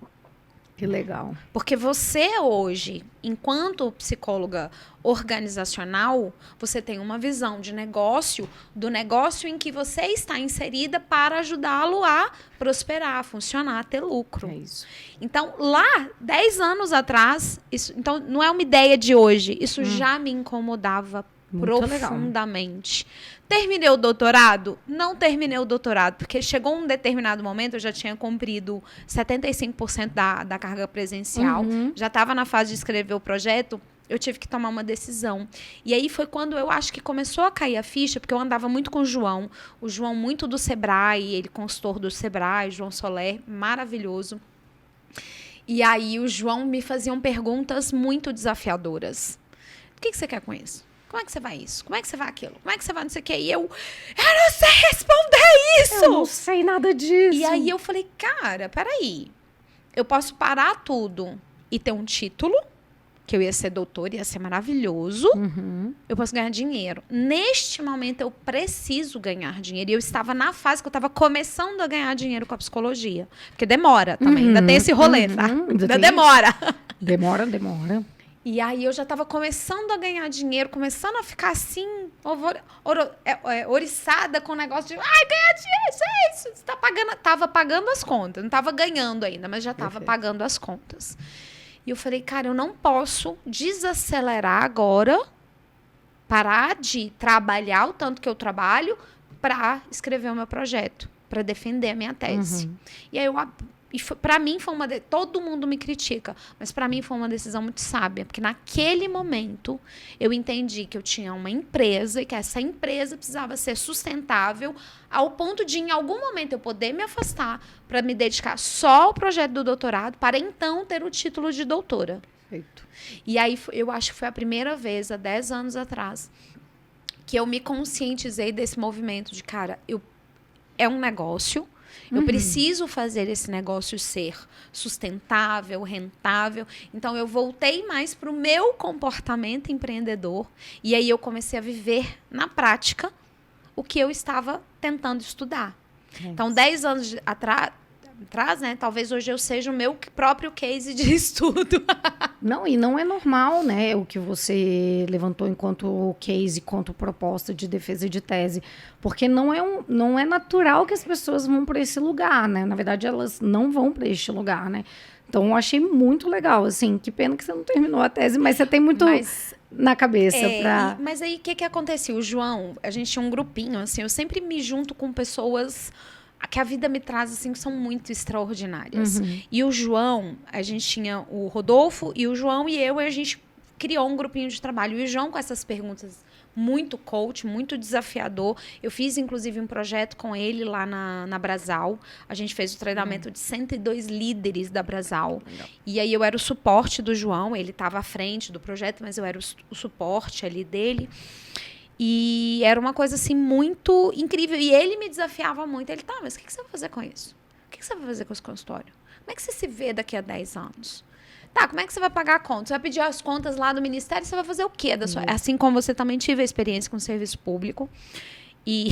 Que legal. Porque você hoje, enquanto psicóloga organizacional, você tem uma visão de negócio, do negócio em que você está inserida para ajudá-lo a prosperar, a funcionar, a ter lucro. É isso. Então, lá, 10 anos atrás, então não é uma ideia de hoje, isso já me incomodava muito profundamente. Legal. Terminei o doutorado? Não terminei o doutorado, porque chegou um determinado momento, eu já tinha cumprido 75% da carga presencial, já estava na fase de escrever o projeto, eu tive que tomar uma decisão. E aí foi quando eu acho que começou a cair a ficha, porque eu andava muito com o João muito do Sebrae, ele consultor do Sebrae, João Soler, maravilhoso. E aí o João me faziam perguntas muito desafiadoras. O que você quer com isso? Como é que você vai isso? Como é que você vai aquilo? Como é que você vai não sei o quê? E eu não sei responder isso! Eu não sei nada disso. E aí eu falei, cara, peraí. Eu posso parar tudo e ter um título, que eu ia ser doutora, ia ser maravilhoso. Eu posso ganhar dinheiro. Neste momento, eu preciso ganhar dinheiro. E eu estava na fase que eu estava começando a ganhar dinheiro com a psicologia. Porque demora também. Ainda tem esse rolê, tá? Ainda demora. Demora. E aí eu já estava começando a ganhar dinheiro, começando a ficar assim, oriçada com o negócio de ganhar dinheiro, isso. Você tá pagando, tava pagando as contas, não estava ganhando ainda, mas já estava pagando as contas. E eu falei, cara, eu não posso desacelerar agora, parar de trabalhar o tanto que eu trabalho para escrever o meu projeto, para defender a minha tese. E aí para mim foi todo mundo me critica, mas para mim foi uma decisão muito sábia, porque naquele momento eu entendi que eu tinha uma empresa e que essa empresa precisava ser sustentável ao ponto de em algum momento eu poder me afastar para me dedicar só ao projeto do doutorado, para então ter o título de doutora. Perfeito. E aí eu acho que foi a primeira vez, há 10 anos atrás, que eu me conscientizei desse movimento de, cara, é um negócio. Eu preciso fazer esse negócio ser sustentável, rentável. Então, eu voltei mais para o meu comportamento empreendedor. E aí, eu comecei a viver na prática o que eu estava tentando estudar. Então, 10 anos atrás, né? Talvez hoje eu seja o meu próprio case de estudo. Não, e não é normal, né, o que você levantou enquanto case, enquanto proposta de defesa de tese, porque não é natural que as pessoas vão para esse lugar, né? Na verdade, elas não vão para este lugar, né? Então, eu achei muito legal, assim, que pena que você não terminou a tese, mas você tem muito na cabeça para... Mas aí, o que acontecia? O João, a gente tinha um grupinho, assim, eu sempre me junto com pessoas que a vida me traz, assim, que são muito extraordinárias. E o João, a gente tinha o Rodolfo e o João e eu, e a gente criou um grupinho de trabalho. E o João, com essas perguntas muito coach, muito desafiador. Eu fiz, inclusive, um projeto com ele lá na Brasal. A gente fez o treinamento de 102 líderes da Brasal. Legal. E aí eu era o suporte do João, ele estava à frente do projeto, mas eu era o suporte ali dele. E era uma coisa, assim, muito incrível. E ele me desafiava muito. Ele, tá, mas o que você vai fazer com isso? O que você vai fazer com esse consultório? Como é que você se vê daqui a 10 anos? Tá, como é que você vai pagar a conta? Você vai pedir as contas lá do ministério? Você vai fazer o quê? Assim como você também tive a experiência com o serviço público. E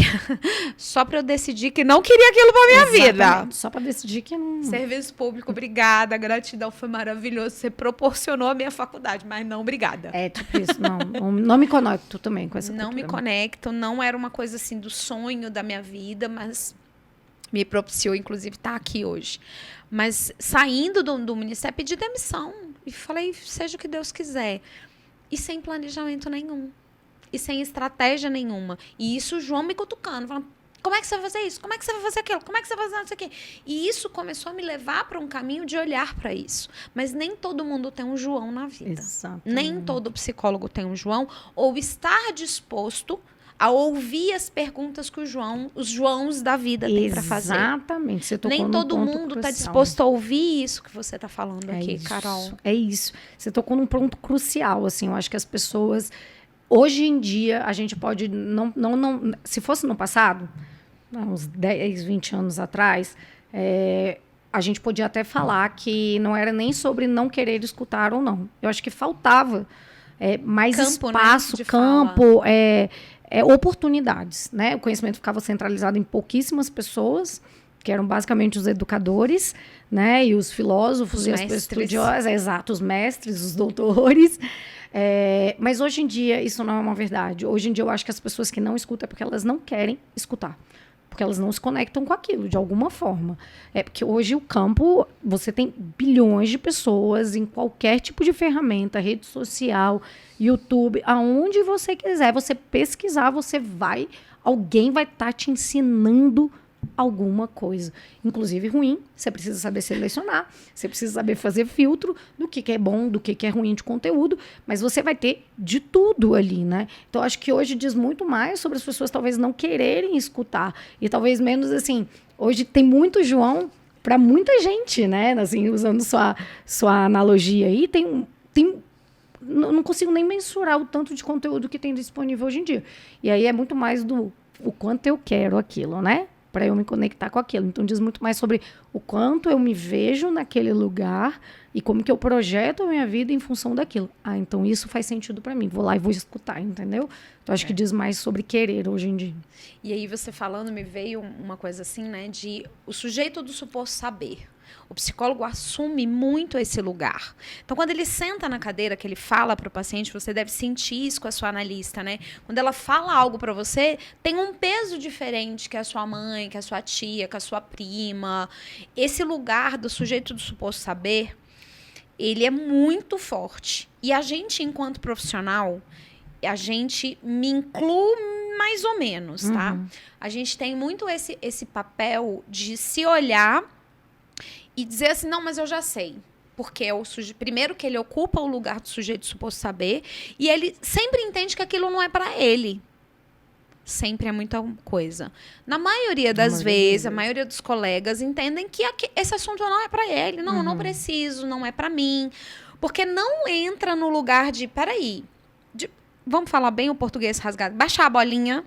só para eu decidir que não queria aquilo para minha vida. Só para decidir que não... Serviço público, obrigada. Gratidão, foi maravilhoso. Você proporcionou a minha faculdade, mas não, obrigada. É, tipo isso. Não me conecto também com essa cultura. Não me conecto. Não era uma coisa assim do sonho da minha vida, mas me propiciou, inclusive, estar aqui hoje. Mas saindo do ministério, pedi demissão. E falei, seja o que Deus quiser. E sem planejamento nenhum. E sem estratégia nenhuma. E isso o João me cutucando. Falando, como é que você vai fazer isso? Como é que você vai fazer aquilo? Como é que você vai fazer isso aqui? E isso começou a me levar para um caminho de olhar para isso. Mas nem todo mundo tem um João na vida. Exatamente. Nem todo psicólogo tem um João. Ou estar disposto a ouvir as perguntas que os Joãos da vida têm para fazer. Exatamente. Você tocou nem todo mundo está disposto a ouvir isso que você está falando aqui, Carol. É isso. Você tocou num ponto crucial, assim. Eu acho que as pessoas... Hoje em dia, a gente pode... se fosse no passado, uns 10, 20 anos atrás, a gente podia até falar que não era nem sobre não querer escutar ou não. Eu acho que faltava mais campo, espaço, né, campo... oportunidades, né? O conhecimento ficava centralizado em pouquíssimas pessoas, que eram basicamente os educadores, né? E os filósofos os e mestres. As estudiosas, exato, os mestres, os doutores. Mas hoje em dia isso não é uma verdade. Hoje em dia eu acho que as pessoas que não escutam é porque elas não querem escutar. Porque elas não se conectam com aquilo, de alguma forma. Porque hoje o campo, você tem bilhões de pessoas em qualquer tipo de ferramenta, rede social, YouTube, aonde você quiser, você pesquisar, alguém vai estar te ensinando alguma coisa. Inclusive ruim, você precisa saber selecionar, você precisa saber fazer filtro do que é bom, do que é ruim de conteúdo, mas você vai ter de tudo ali, né? Então, acho que hoje diz muito mais sobre as pessoas talvez não quererem escutar, e talvez menos, assim, hoje tem muito João para muita gente, né? Assim, usando sua analogia aí, não consigo nem mensurar o tanto de conteúdo que tem disponível hoje em dia. E aí é muito mais o quanto eu quero aquilo, né? Para eu me conectar com aquilo. Então, diz muito mais sobre o quanto eu me vejo naquele lugar e como que eu projeto a minha vida em função daquilo. Então isso faz sentido para mim. Vou lá e vou escutar, entendeu? Então, acho que diz mais sobre querer hoje em dia. E aí, você falando, me veio uma coisa assim, né? De o sujeito do suposto saber. O psicólogo assume muito esse lugar. Então, quando ele senta na cadeira, que ele fala para o paciente, você deve sentir isso com a sua analista, né? Quando ela fala algo para você, tem um peso diferente que a sua mãe, que a sua tia, que a sua prima. Esse lugar do sujeito do suposto saber, ele é muito forte. E a gente, enquanto profissional, a gente me inclui mais ou menos, tá? A gente tem muito esse papel de se olhar e dizer assim, não, mas eu já sei. Porque primeiro que ele ocupa o lugar do sujeito suposto saber, e ele sempre entende que aquilo não é para ele. Sempre é muita coisa. Na maioria das vezes, a maioria dos colegas entendem que esse assunto não é para ele. Não, não preciso, não é para mim. Porque não entra no lugar de, peraí, vamos falar bem o português rasgado, baixar a bolinha,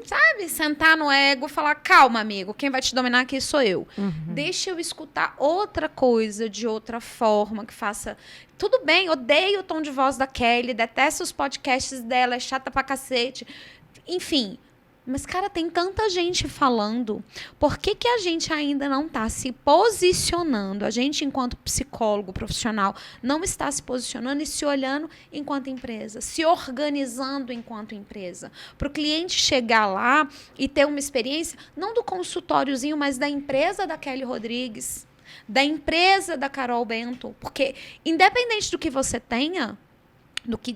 sabe? Sentar no ego e falar, calma, amigo, quem vai te dominar aqui sou eu. Deixa eu escutar outra coisa de outra forma, que faça... Tudo bem, odeio o tom de voz da Kelly, detesto os podcasts dela, é chata pra cacete. Enfim, Mas, cara, tem tanta gente falando. Por que que a gente ainda não está se posicionando? A gente, enquanto psicólogo profissional, não está se posicionando e se olhando enquanto empresa, se organizando enquanto empresa. Para o cliente chegar lá e ter uma experiência, não do consultóriozinho, mas da empresa da Kelly Rodrigues, da empresa da Carol Bento. Porque, independente do que você tenha,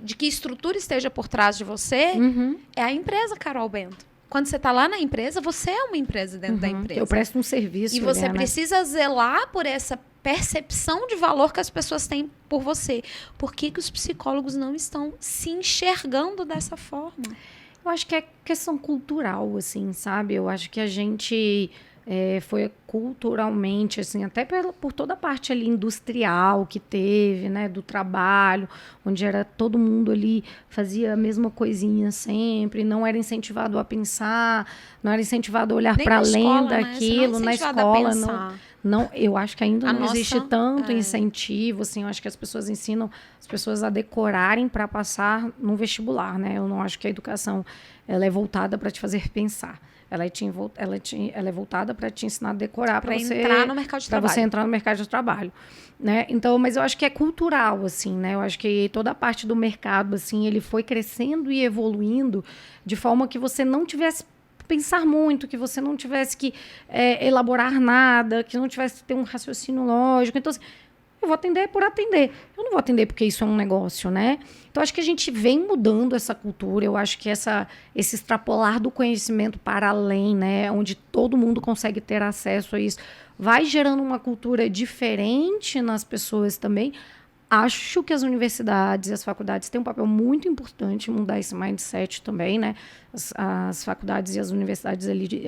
de que estrutura esteja por trás de você, é a empresa Carol Bento. Quando você está lá na empresa, você é uma empresa dentro da empresa. Eu presto um serviço. E você precisa zelar por essa percepção de valor que as pessoas têm por você. Por que que os psicólogos não estão se enxergando dessa forma? Eu acho que é questão cultural, assim, sabe? Eu acho que a gente foi culturalmente, assim, até por toda a parte ali industrial que teve, né? Do trabalho, onde era todo mundo ali fazia a mesma coisinha sempre, não era incentivado a pensar, não era incentivado a olhar para além daquilo, na escola, não, eu acho que ainda não existe tanto incentivo, assim, eu acho que as pessoas ensinam as pessoas a decorarem para passar no vestibular, né? Eu não acho que a educação ela é voltada para te fazer pensar. Ela é voltada para te ensinar a decorar para você entrar no mercado de trabalho. Para você entrar no mercado de trabalho, né? Então, mas eu acho que é cultural, assim, né? Eu acho que toda a parte do mercado, assim, ele foi crescendo e evoluindo de forma que você não tivesse pensar muito, que você não tivesse que elaborar nada, que não tivesse que ter um raciocínio lógico. Então, assim, eu vou atender por atender. Eu não vou atender porque isso é um negócio, né? Então, acho que a gente vem mudando essa cultura. Eu acho que esse extrapolar do conhecimento para além, né? Onde todo mundo consegue ter acesso a isso, vai gerando uma cultura diferente nas pessoas também. Acho que as universidades e as faculdades têm um papel muito importante em mudar esse mindset também, né? As faculdades e as universidades ali,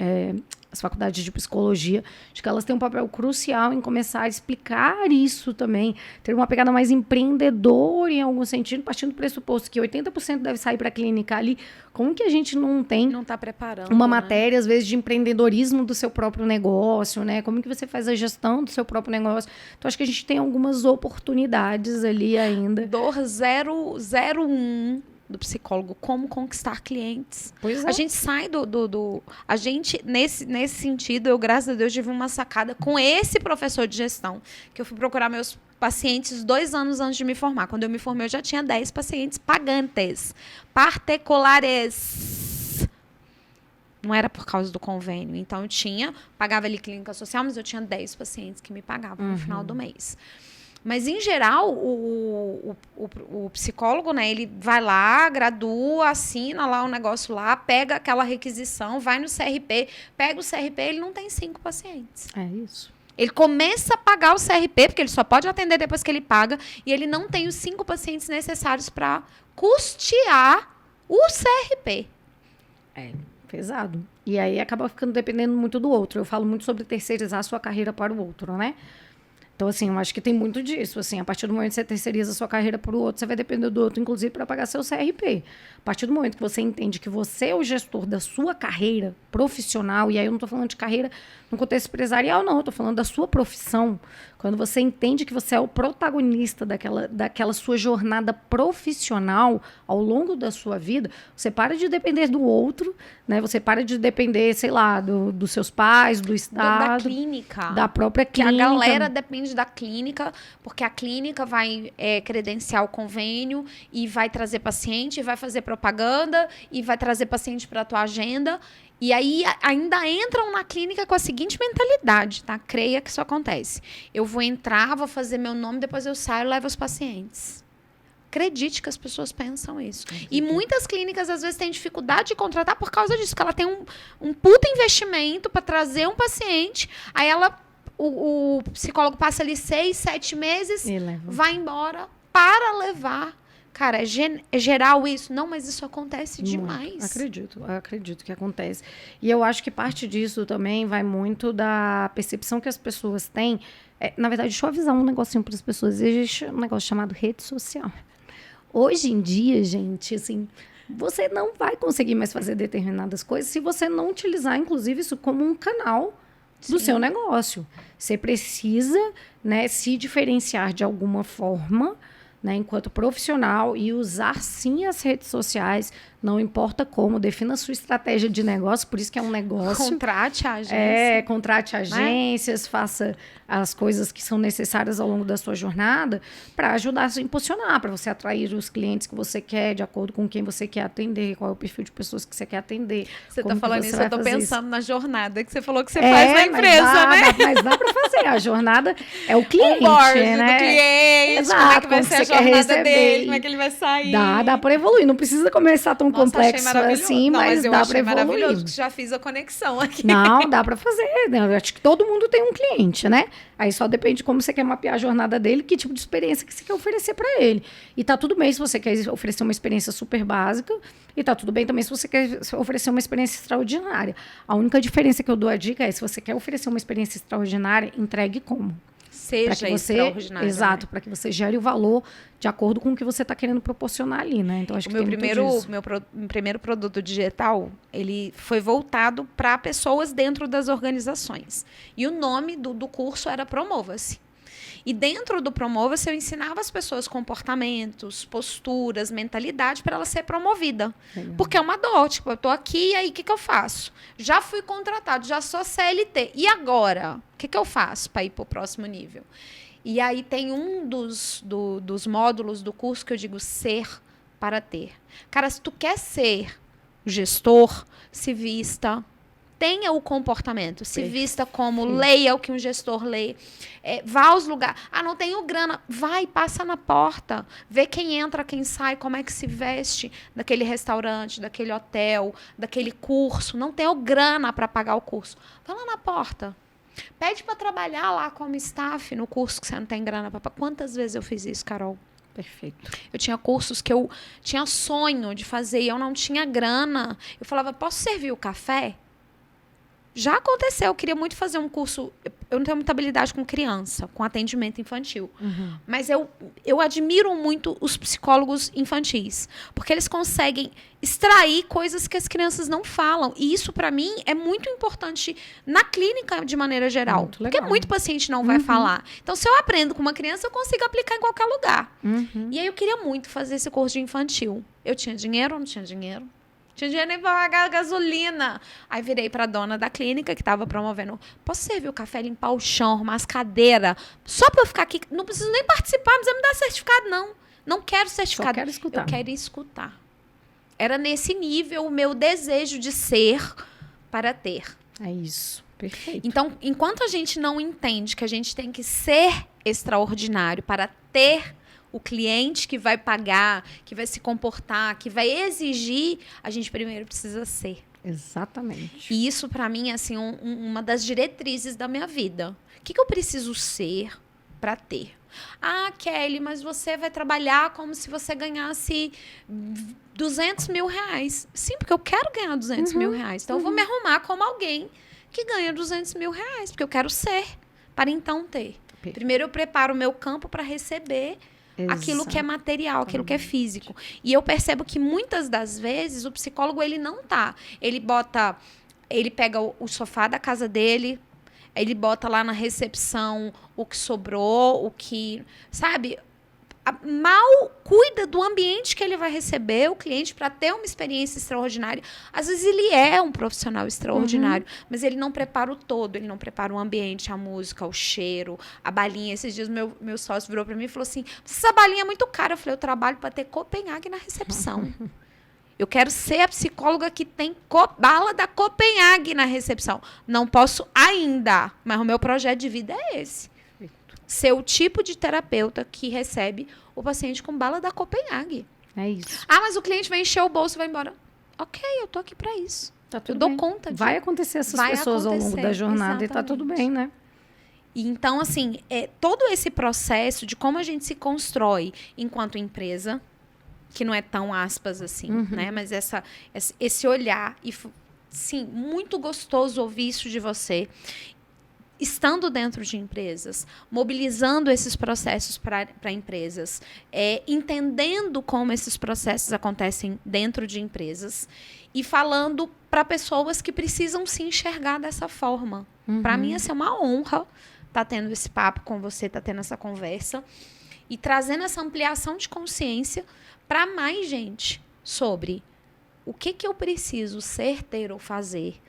as faculdades de psicologia, acho que elas têm um papel crucial em começar a explicar isso também, ter uma pegada mais empreendedora em algum sentido, partindo do pressuposto que 80% deve sair para a clínica ali. Como que a gente não está preparando uma matéria, às vezes, de empreendedorismo do seu próprio negócio, né? Como que você faz a gestão do seu próprio negócio? Então, acho que a gente tem algumas oportunidades ali ainda. Dor 001 do psicólogo, como conquistar clientes. Pois é. A gente sai a gente, nesse sentido, eu, graças a Deus, tive uma sacada com esse professor de gestão, que eu fui procurar meus pacientes 2 anos antes de me formar. Quando eu me formei, eu já tinha 10 pacientes pagantes, particulares. Não era por causa do convênio. Então, pagava ali clínica social, mas eu tinha 10 pacientes que me pagavam no final do mês. Mas, em geral, o psicólogo, né, ele vai lá, gradua, assina lá o negócio lá, pega aquela requisição, vai no CRP, pega o CRP, ele não tem 5 pacientes. É isso. Ele começa a pagar o CRP, porque ele só pode atender depois que ele paga, e ele não tem os 5 pacientes necessários para custear o CRP. É pesado. E aí acaba ficando dependendo muito do outro. Eu falo muito sobre terceirizar a sua carreira para o outro, né? Então, assim, eu acho que tem muito disso. Assim, a partir do momento que você terceiriza a sua carreira para o outro, você vai depender do outro, inclusive, para pagar seu CRP. A partir do momento que você entende que você é o gestor da sua carreira profissional, e aí eu não estou falando de carreira no contexto empresarial, não. Eu estou falando da sua profissão. Quando você entende que você é o protagonista daquela sua jornada profissional ao longo da sua vida, você para de depender do outro, né? Você para de depender, sei lá, dos seus pais, do Estado. Da clínica. Da própria clínica. Que a galera depende da clínica, porque a clínica vai credenciar o convênio e vai trazer paciente, vai fazer propaganda e vai trazer paciente para a tua agenda. E aí ainda entram na clínica com a seguinte mentalidade, tá? Creia que isso acontece. Eu vou entrar, vou fazer meu nome, depois eu saio e levo os pacientes. Acredite que as pessoas pensam isso. E muitas clínicas, às vezes, têm dificuldade de contratar por causa disso, porque ela tem um puta investimento para trazer um paciente, aí o psicólogo passa ali 6, 7 meses, vai embora para levar. Cara, é geral isso? Não, mas isso acontece demais. Acredito que acontece. E eu acho que parte disso também vai muito da percepção que as pessoas têm. Na verdade, deixa eu avisar um negocinho para as pessoas. Existe um negócio chamado rede social. Hoje em dia, gente, assim, você não vai conseguir mais fazer determinadas coisas se você não utilizar, inclusive, isso como um canal do seu negócio. Você precisa, né, se diferenciar de alguma forma, né, enquanto profissional, e usar sim as redes sociais Não importa como, defina a sua estratégia de negócio, por isso que é um negócio. Contrate a agência. Contrate agências, faça as coisas que são necessárias ao longo da sua jornada para ajudar a se impulsionar, para você atrair os clientes que você quer, de acordo com quem você quer atender, qual é o perfil de pessoas que você quer atender. Você está falando isso, eu estou pensando na jornada que você falou que você faz na mas empresa, né? Mas dá para fazer. A jornada é o cliente, né? Do cliente, exato, como é que vai ser a jornada dele, como é que ele vai sair. Dá para evoluir. Não precisa começar tão complexo assim, mas dá para evoluir. Maravilhoso, que já fiz a conexão aqui. Não, dá para fazer. Eu acho que todo mundo tem um cliente, né? Aí só depende de como você quer mapear a jornada dele, que tipo de experiência que você quer oferecer para ele. E tá tudo bem se você quer oferecer uma experiência super básica, e tá tudo bem também se você quer oferecer uma experiência extraordinária. A única diferença que eu dou a dica é, se você quer oferecer uma experiência extraordinária, entregue como? Seja extraordinário. Exato, para que você gere o valor de acordo com o que você está querendo proporcionar ali, né? Então, acho que meu primeiro produto digital, ele foi voltado para pessoas dentro das organizações. E o nome do curso era Promova-se. E dentro do Promova-se, eu ensinava as pessoas comportamentos, posturas, mentalidade para ela ser promovida. Porque é uma dor. Tipo, eu estou aqui e aí o que eu faço? Já fui contratado, já sou CLT. E agora? O que eu faço para ir para o próximo nível? E aí tem um dos módulos do curso que eu digo ser para ter. Cara, se tu quer ser gestor, se vista, tenha o comportamento, se vista como, leia o que um gestor lê, vá aos lugares. Ah, não tenho grana. Vai, passa na porta, vê quem entra, quem sai, como é que se veste daquele restaurante, daquele hotel, daquele curso. Não tenho grana para pagar o curso. Vai lá na porta. Pede para trabalhar lá como staff no curso que você não tem grana para pagar. Quantas vezes eu fiz isso, Carol? Perfeito. Eu tinha cursos que eu tinha sonho de fazer e eu não tinha grana. Eu falava, posso servir o café? Já aconteceu, eu queria muito fazer um curso. Eu não tenho muita habilidade com criança, com atendimento infantil. Mas eu admiro muito os psicólogos infantis, porque eles conseguem extrair coisas que as crianças não falam. E isso, para mim, é muito importante na clínica, de maneira geral. Porque muito paciente não vai falar. Então, se eu aprendo com uma criança, eu consigo aplicar em qualquer lugar. E aí, eu queria muito fazer esse curso de infantil. Eu tinha dinheiro ou não tinha dinheiro? Tinha dinheiro nem para pagar a gasolina. Aí virei para a dona da clínica que estava promovendo. Posso servir o café, limpar o chão, arrumar as cadeiras? Só para eu ficar aqui. Não preciso nem participar, não precisa me dar certificado, não. Não quero certificado. Só quero escutar. Eu quero escutar. Era nesse nível o meu desejo de ser para ter. É isso. Perfeito. Então, enquanto a gente não entende que a gente tem que ser extraordinário para ter o cliente que vai pagar, que vai se comportar, que vai exigir, a gente primeiro precisa ser. Exatamente. E isso, para mim, é assim, uma das diretrizes da minha vida. O que eu preciso ser para ter? Ah, Kelly, mas você vai trabalhar como se você ganhasse 200 mil reais. Sim, porque eu quero ganhar 200 mil reais. Então, eu vou me arrumar como alguém que ganha 200 mil reais, porque eu quero ser, para então ter. Primeiro, eu preparo o meu campo para receber aquilo que é material, aquilo que é físico. E eu percebo que muitas das vezes o psicólogo, ele não tá. Ele pega o sofá da casa dele, ele bota lá na recepção o que sobrou, o que, sabe? Mal cuida do ambiente que ele vai receber o cliente para ter uma experiência extraordinária. Às vezes ele é um profissional extraordinário, mas ele não prepara o todo, ele não prepara o ambiente, a música, o cheiro, a balinha. Esses dias meu sócio virou para mim e falou assim, essa balinha é muito cara. Eu falei, eu trabalho para ter Copenhague na recepção. Eu quero ser a psicóloga que tem bala da Copenhague na recepção. Não posso ainda, mas o meu projeto de vida é esse. Ser o tipo de terapeuta que recebe o paciente com bala da Copenhague. É isso. Ah, mas o cliente vai encher o bolso e vai embora. Ok, eu tô aqui para isso. Tá tudo eu dou bem. Conta disso. Vai acontecer essas pessoas ao longo da jornada, exatamente. E tá tudo bem, né? E então, assim, todo esse processo de como a gente se constrói enquanto empresa, que não é tão aspas assim, né? Mas esse olhar, e sim, muito gostoso ouvir isso de você. Estando dentro de empresas, mobilizando esses processos para empresas, entendendo como esses processos acontecem dentro de empresas e falando para pessoas que precisam se enxergar dessa forma. Para mim, essa é uma honra estar tendo esse papo com você, estar tendo essa conversa e trazendo essa ampliação de consciência para mais gente sobre o que eu preciso ser, ter ou fazer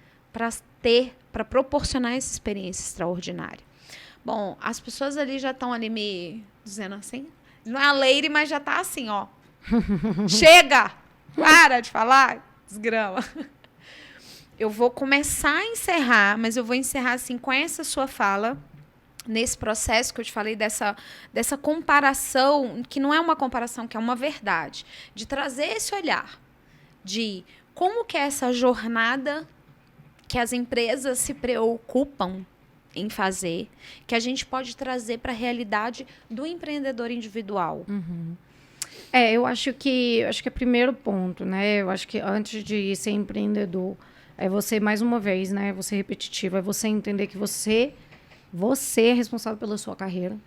para proporcionar essa experiência extraordinária? Bom, as pessoas ali já estão ali me dizendo assim, não é a Leire, mas já está assim, ó. Chega! Para de falar, desgrama. Eu vou começar a encerrar, mas eu vou encerrar assim com essa sua fala, nesse processo que eu te falei dessa comparação, que não é uma comparação, que é uma verdade, de trazer esse olhar de como que é essa jornada que as empresas se preocupam em fazer, que a gente pode trazer para a realidade do empreendedor individual. Eu acho que é o primeiro ponto, né? Eu acho que antes de ser empreendedor, é você, mais uma vez, né? Você repetitivo, é você entender que você é responsável pela sua carreira,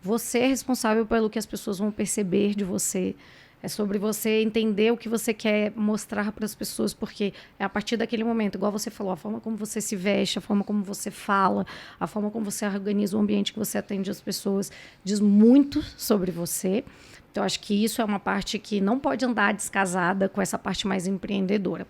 você é responsável pelo que as pessoas vão perceber de você. É sobre você entender o que você quer mostrar para as pessoas, porque é a partir daquele momento, igual você falou, a forma como você se veste, a forma como você fala, a forma como você organiza o ambiente que você atende as pessoas, diz muito sobre você. Então, acho que isso é uma parte que não pode andar descasada com essa parte mais empreendedora.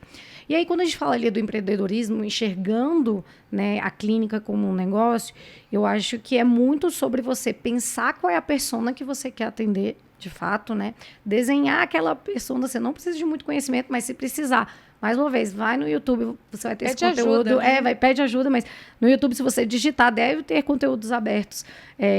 E aí, quando a gente fala ali do empreendedorismo, enxergando, né, a clínica como um negócio, eu acho que é muito sobre você pensar qual é a persona que você quer atender, de fato, né? Desenhar aquela persona, você não precisa de muito conhecimento, mas se precisar, mais uma vez, vai no YouTube, você vai ter esse conteúdo. Ajuda, né? Pede ajuda, mas no YouTube, se você digitar, deve ter conteúdos abertos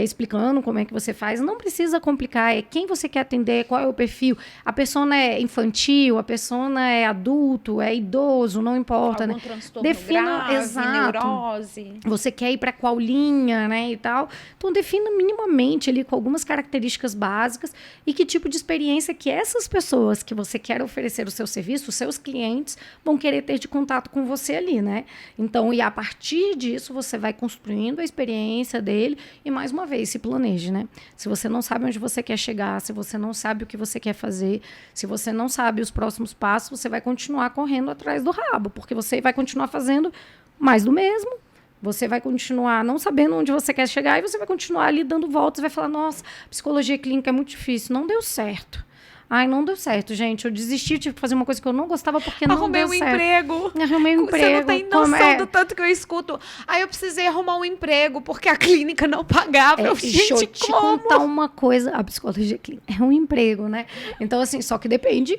explicando como é que você faz. Não precisa complicar, é quem você quer atender, qual é o perfil. A persona é infantil, a persona é adulto, é idoso, não importa, Algum né? transtorno grave, neurose. Você quer ir para qual linha, né, e tal. Então, defina minimamente ali com algumas características básicas e que tipo de experiência que essas pessoas que você quer oferecer o seu serviço, os seus clientes, vão querer ter de contato com você ali, né? Então, e a partir disso, você vai construindo a experiência dele e, mais uma vez, se planeje, né? Se você não sabe onde você quer chegar, se você não sabe o que você quer fazer, se você não sabe os próximos passos, você vai continuar correndo atrás do rabo, porque você vai continuar fazendo mais do mesmo. Você vai continuar não sabendo onde você quer chegar e você vai continuar ali dando voltas e vai falar, nossa, psicologia clínica é muito difícil, não deu certo. Ai, não deu certo, gente. Eu desisti, tive que fazer uma coisa que eu não gostava porque não deu certo. Arrumei um emprego. Você não tem noção do tanto que eu escuto. Aí eu precisei arrumar um emprego porque a clínica não pagava. Deixa eu te contar uma coisa. A psicologia clínica é um emprego, né? Então, assim, só que depende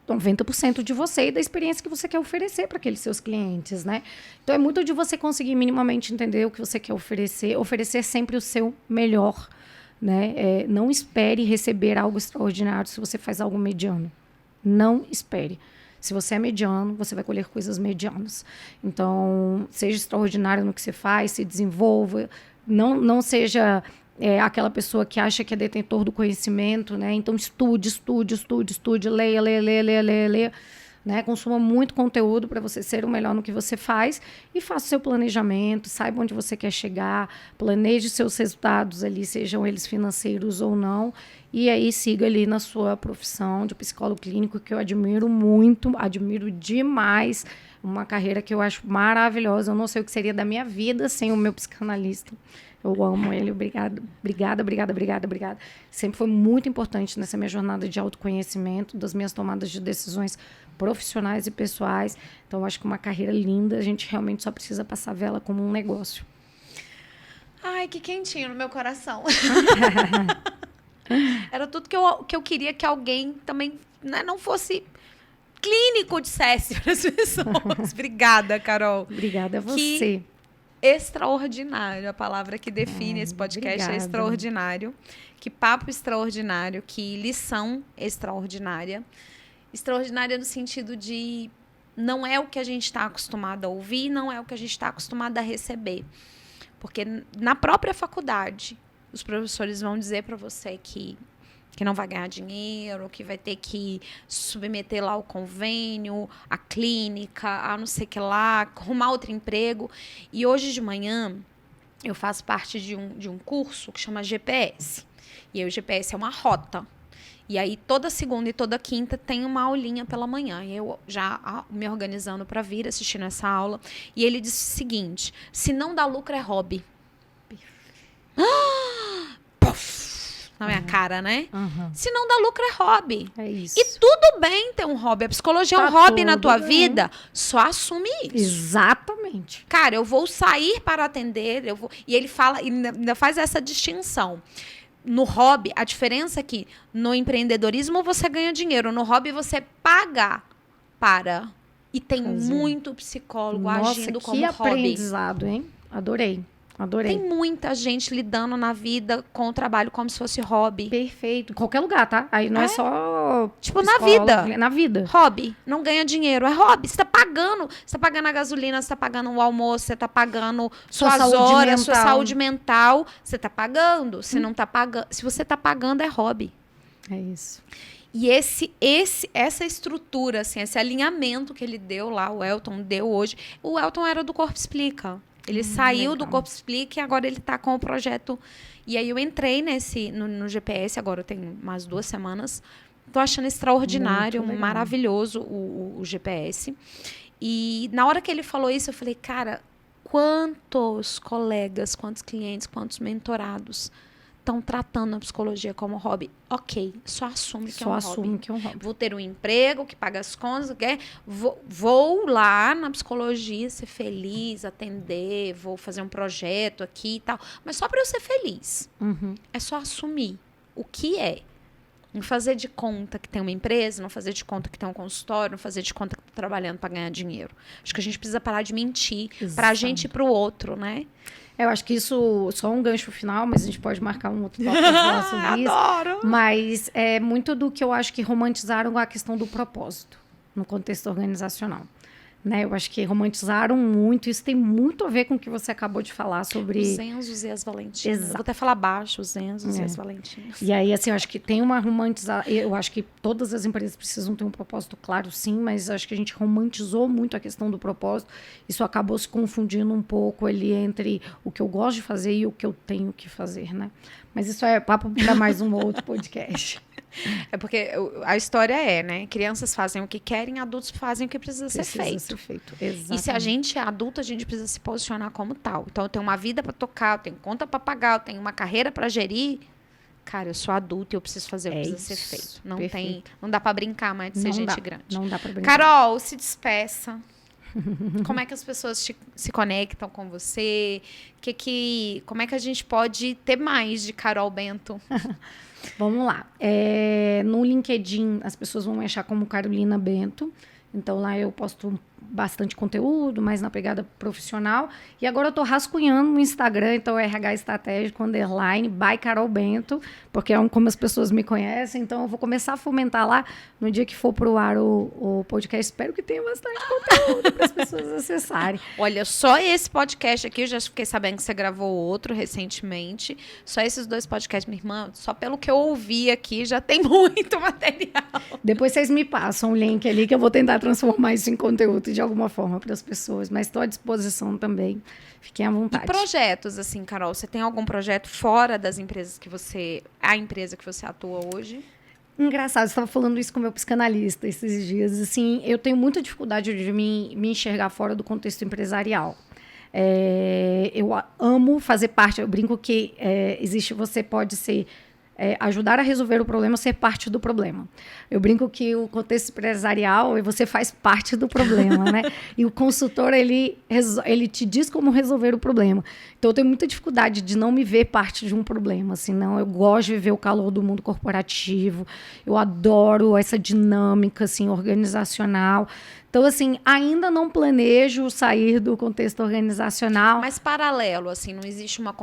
90% de você e da experiência que você quer oferecer para aqueles seus clientes, né? Então, é muito de você conseguir minimamente entender o que você quer oferecer sempre o seu melhor, né? Não espere receber algo extraordinário se você faz algo mediano. Não espere. Se você é mediano, você vai colher coisas medianas. Então, seja extraordinário no que você faz, se desenvolva. Não seja aquela pessoa que acha que é detentor do conhecimento, né? Então, estude, leia. Né? Consuma muito conteúdo para você ser o melhor no que você faz e faça o seu planejamento, saiba onde você quer chegar, planeje seus resultados ali, sejam eles financeiros ou não, e aí siga ali na sua profissão de psicólogo clínico, que eu admiro muito, admiro demais, uma carreira que eu acho maravilhosa. Eu não sei o que seria da minha vida sem o meu psicanalista. Eu amo ele, obrigada. Sempre foi muito importante nessa minha jornada de autoconhecimento, das minhas tomadas de decisões profissionais e pessoais. Então, eu acho que uma carreira linda, a gente realmente só precisa passar vela como um negócio. Ai, que quentinho no meu coração. Era tudo que eu queria que alguém também, né, não fosse clínico, dissesse para as pessoas. Obrigada, Carol. Obrigada a você. Extraordinário, a palavra que define esse podcast. Obrigada. É extraordinário. Que papo extraordinário, que lição extraordinária. Extraordinária no sentido de não é o que a gente está acostumado a ouvir, não é o que a gente está acostumado a receber. Porque na própria faculdade, os professores vão dizer para você que não vai ganhar dinheiro, que vai ter que submeter lá o convênio, a clínica, a não sei o que lá, arrumar outro emprego. E hoje de manhã eu faço parte de um curso que chama GPS. E aí o GPS é uma rota. E aí toda segunda e toda quinta tem uma aulinha pela manhã. E eu já me organizando para vir assistindo essa aula. E ele disse o seguinte, se não dá lucro é hobby. na minha cara, né? Uhum. Se não dá lucro, é hobby. É isso. E tudo bem ter um hobby. A psicologia é um hobby na tua vida, só assume isso. Exatamente. Cara, eu vou sair para atender, e ele fala, ainda faz essa distinção. No hobby, a diferença é que no empreendedorismo você ganha dinheiro, no hobby você paga para. E tem muito psicólogo agindo como hobby. Que aprendizado, hein? Adorei. Tem muita gente lidando na vida com o trabalho como se fosse hobby. Perfeito. Em qualquer lugar, tá? Aí não é só... Tipo, na vida. Na vida. Hobby. Não ganha dinheiro. É hobby. Você tá pagando. Você tá pagando a gasolina, você tá pagando o almoço, você tá pagando suas horas, sua saúde mental. Você tá pagando. Se não tá pagando... Se você tá pagando, é hobby. É isso. E essa estrutura, assim, esse alinhamento que ele deu lá, o Elton deu hoje. O Elton era do Corpo Explica. Ele saiu do Corpo Explica e agora ele está com o projeto. E aí eu entrei no GPS, agora tem umas 2 semanas. Tô achando extraordinário, maravilhoso o GPS. E na hora que ele falou isso, eu falei, cara, quantos colegas, quantos clientes, quantos mentorados estão tratando a psicologia como hobby? Ok, só assume que é um hobby. Só assume que é um hobby. Vou ter um emprego que paga as contas, vou lá na psicologia ser feliz, atender, vou fazer um projeto aqui e tal. Mas só para eu ser feliz. Uhum. É só assumir o que é. Não fazer de conta que tem uma empresa, não fazer de conta que tem um consultório, não fazer de conta que tá trabalhando para ganhar dinheiro. Acho que a gente precisa parar de mentir pra gente e pro outro, né? Eu acho que isso, só um gancho final, mas a gente pode marcar um outro papo pra falar sobre isso. Adoro! Mas é muito do que eu acho que romantizaram a questão do propósito no contexto organizacional. Né? Eu acho que romantizaram muito. Isso tem muito a ver com o que você acabou de falar sobre... Os Enzos e as Valentinas. Exato. Vou até falar baixo, os Enzos e as Valentinas. E aí, assim, eu acho que tem uma romantização... Eu acho que todas as empresas precisam ter um propósito claro, sim, mas acho que a gente romantizou muito a questão do propósito. Isso acabou se confundindo um pouco ali entre o que eu gosto de fazer e o que eu tenho que fazer, né? Mas isso é papo para mais um outro podcast. É porque a história é, né? Crianças fazem o que querem, adultos fazem o que precisa ser feito. Exatamente. E se a gente é adulto, a gente precisa se posicionar como tal. Então, eu tenho uma vida para tocar, eu tenho conta para pagar, eu tenho uma carreira para gerir. Cara, eu sou adulta e eu preciso fazer o que precisa ser feito. Não dá para brincar mais de ser gente grande. Não dá para brincar. Carol, se despeça. Como é que as pessoas se conectam com você? Como é que a gente pode ter mais de Carol Bento? Vamos lá. No LinkedIn, as pessoas vão me achar como Carolina Bento. Então, lá eu posto bastante conteúdo, mais na pegada profissional. E agora eu tô rascunhando no Instagram, então RH Estratégico, _ by Carol Bento, porque é como as pessoas me conhecem. Então, eu vou começar a fomentar lá no dia que for pro ar o podcast. Espero que tenha bastante conteúdo para as pessoas acessarem. Olha, só esse podcast aqui, eu já fiquei sabendo que você gravou outro recentemente. Só esses 2 podcasts, minha irmã, só pelo que eu ouvi aqui, já tem muito material. Depois vocês me passam o link ali, que eu vou tentar transformar isso em conteúdo de alguma forma para as pessoas, mas estou à disposição também. Fiquem à vontade. E projetos, assim, Carol, você tem algum projeto fora das empresas a empresa que você atua hoje? Engraçado, eu estava falando isso com o meu psicanalista esses dias. Assim, eu tenho muita dificuldade de me enxergar fora do contexto empresarial. Eu amo fazer parte, eu brinco que você pode ser ajudar a resolver o problema, ser parte do problema. Eu brinco que o contexto empresarial, você faz parte do problema, né? E o consultor, ele te diz como resolver o problema. Então, eu tenho muita dificuldade de não me ver parte de um problema, assim, não. Eu gosto de viver o calor do mundo corporativo, eu adoro essa dinâmica, assim, organizacional. Então, assim, ainda não planejo sair do contexto organizacional. Mas paralelo, assim, não existe uma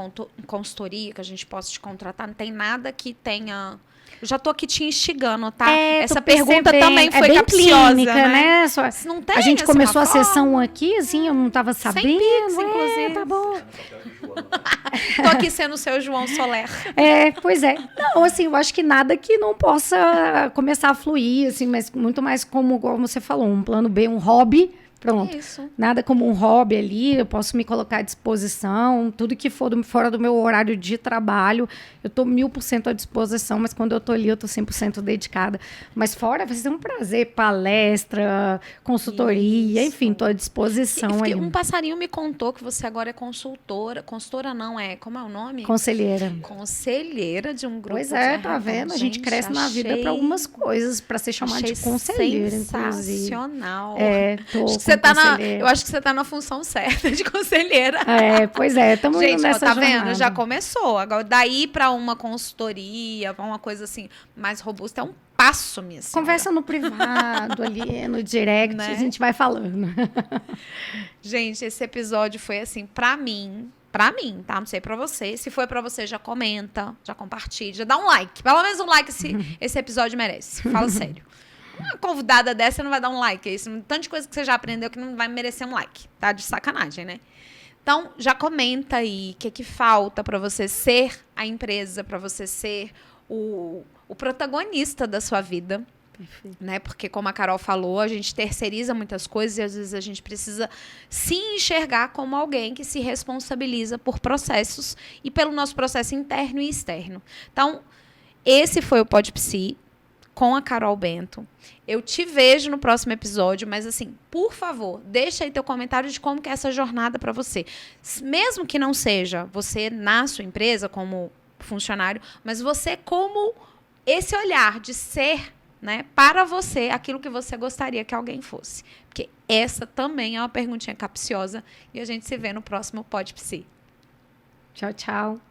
consultoria que a gente possa te contratar? Não tem nada que tenha... Eu já tô aqui te instigando, tá? Essa pergunta também foi capciosa, clínica, né? Não tem a gente começou a sessão aqui, assim, eu não estava sabendo. Sem Pix, inclusive. Tá bom. Tô aqui sendo o seu João Soler. Pois é. Não, assim, eu acho que nada que não possa começar a fluir, assim, mas muito mais como você falou, um plano B, um hobby, Pronto. Isso. Nada como um hobby ali, eu posso me colocar à disposição, tudo que for fora do meu horário de trabalho, eu tô 1000% à disposição, mas quando eu tô ali, eu tô 100% dedicada. Mas fora, vai ser um prazer, palestra, consultoria, Isso. enfim, tô à disposição ali. Um passarinho me contou que você agora é consultora. Consultora não, como é o nome? Conselheira. Conselheira de um grupo Pois de é, RH. tá vendo? A gente cresce na vida para algumas coisas, para ser chamada de conselheira, inclusive. Sensacional. Tô acho que você tá conselheira. eu acho que você tá na função certa de conselheira. Pois é, estamos indo Gente, nessa tá jornada. vendo? Já começou. Agora, daí para uma consultoria, pra uma coisa assim mais robusta, é um passo, minha senhora. Conversa no privado, ali no direct, Né? a gente vai falando. Gente, esse episódio foi assim, pra mim, tá? Não sei pra você. Se foi pra você, já comenta, já compartilha, já dá um like. Pelo menos um like esse episódio merece. Fala sério. Uma convidada dessa não vai dar um like. É isso. Tanta coisa que você já aprendeu que não vai merecer um like. Tá de sacanagem, né? Então, já comenta aí o que falta pra você ser a empresa, pra você ser o protagonista da sua vida. Perfeito. Né? Porque, como a Carol falou, a gente terceiriza muitas coisas e às vezes a gente precisa se enxergar como alguém que se responsabiliza por processos e pelo nosso processo interno e externo. Então, esse foi o Pod Psi com a Carol Bento. Eu te vejo no próximo episódio, mas assim, por favor, deixa aí teu comentário de como que é essa jornada para você. Mesmo que não seja você na sua empresa como funcionário, mas você como esse olhar de ser, né, para você, aquilo que você gostaria que alguém fosse. Porque essa também é uma perguntinha capciosa e a gente se vê no próximo Pod Psi. Tchau, tchau.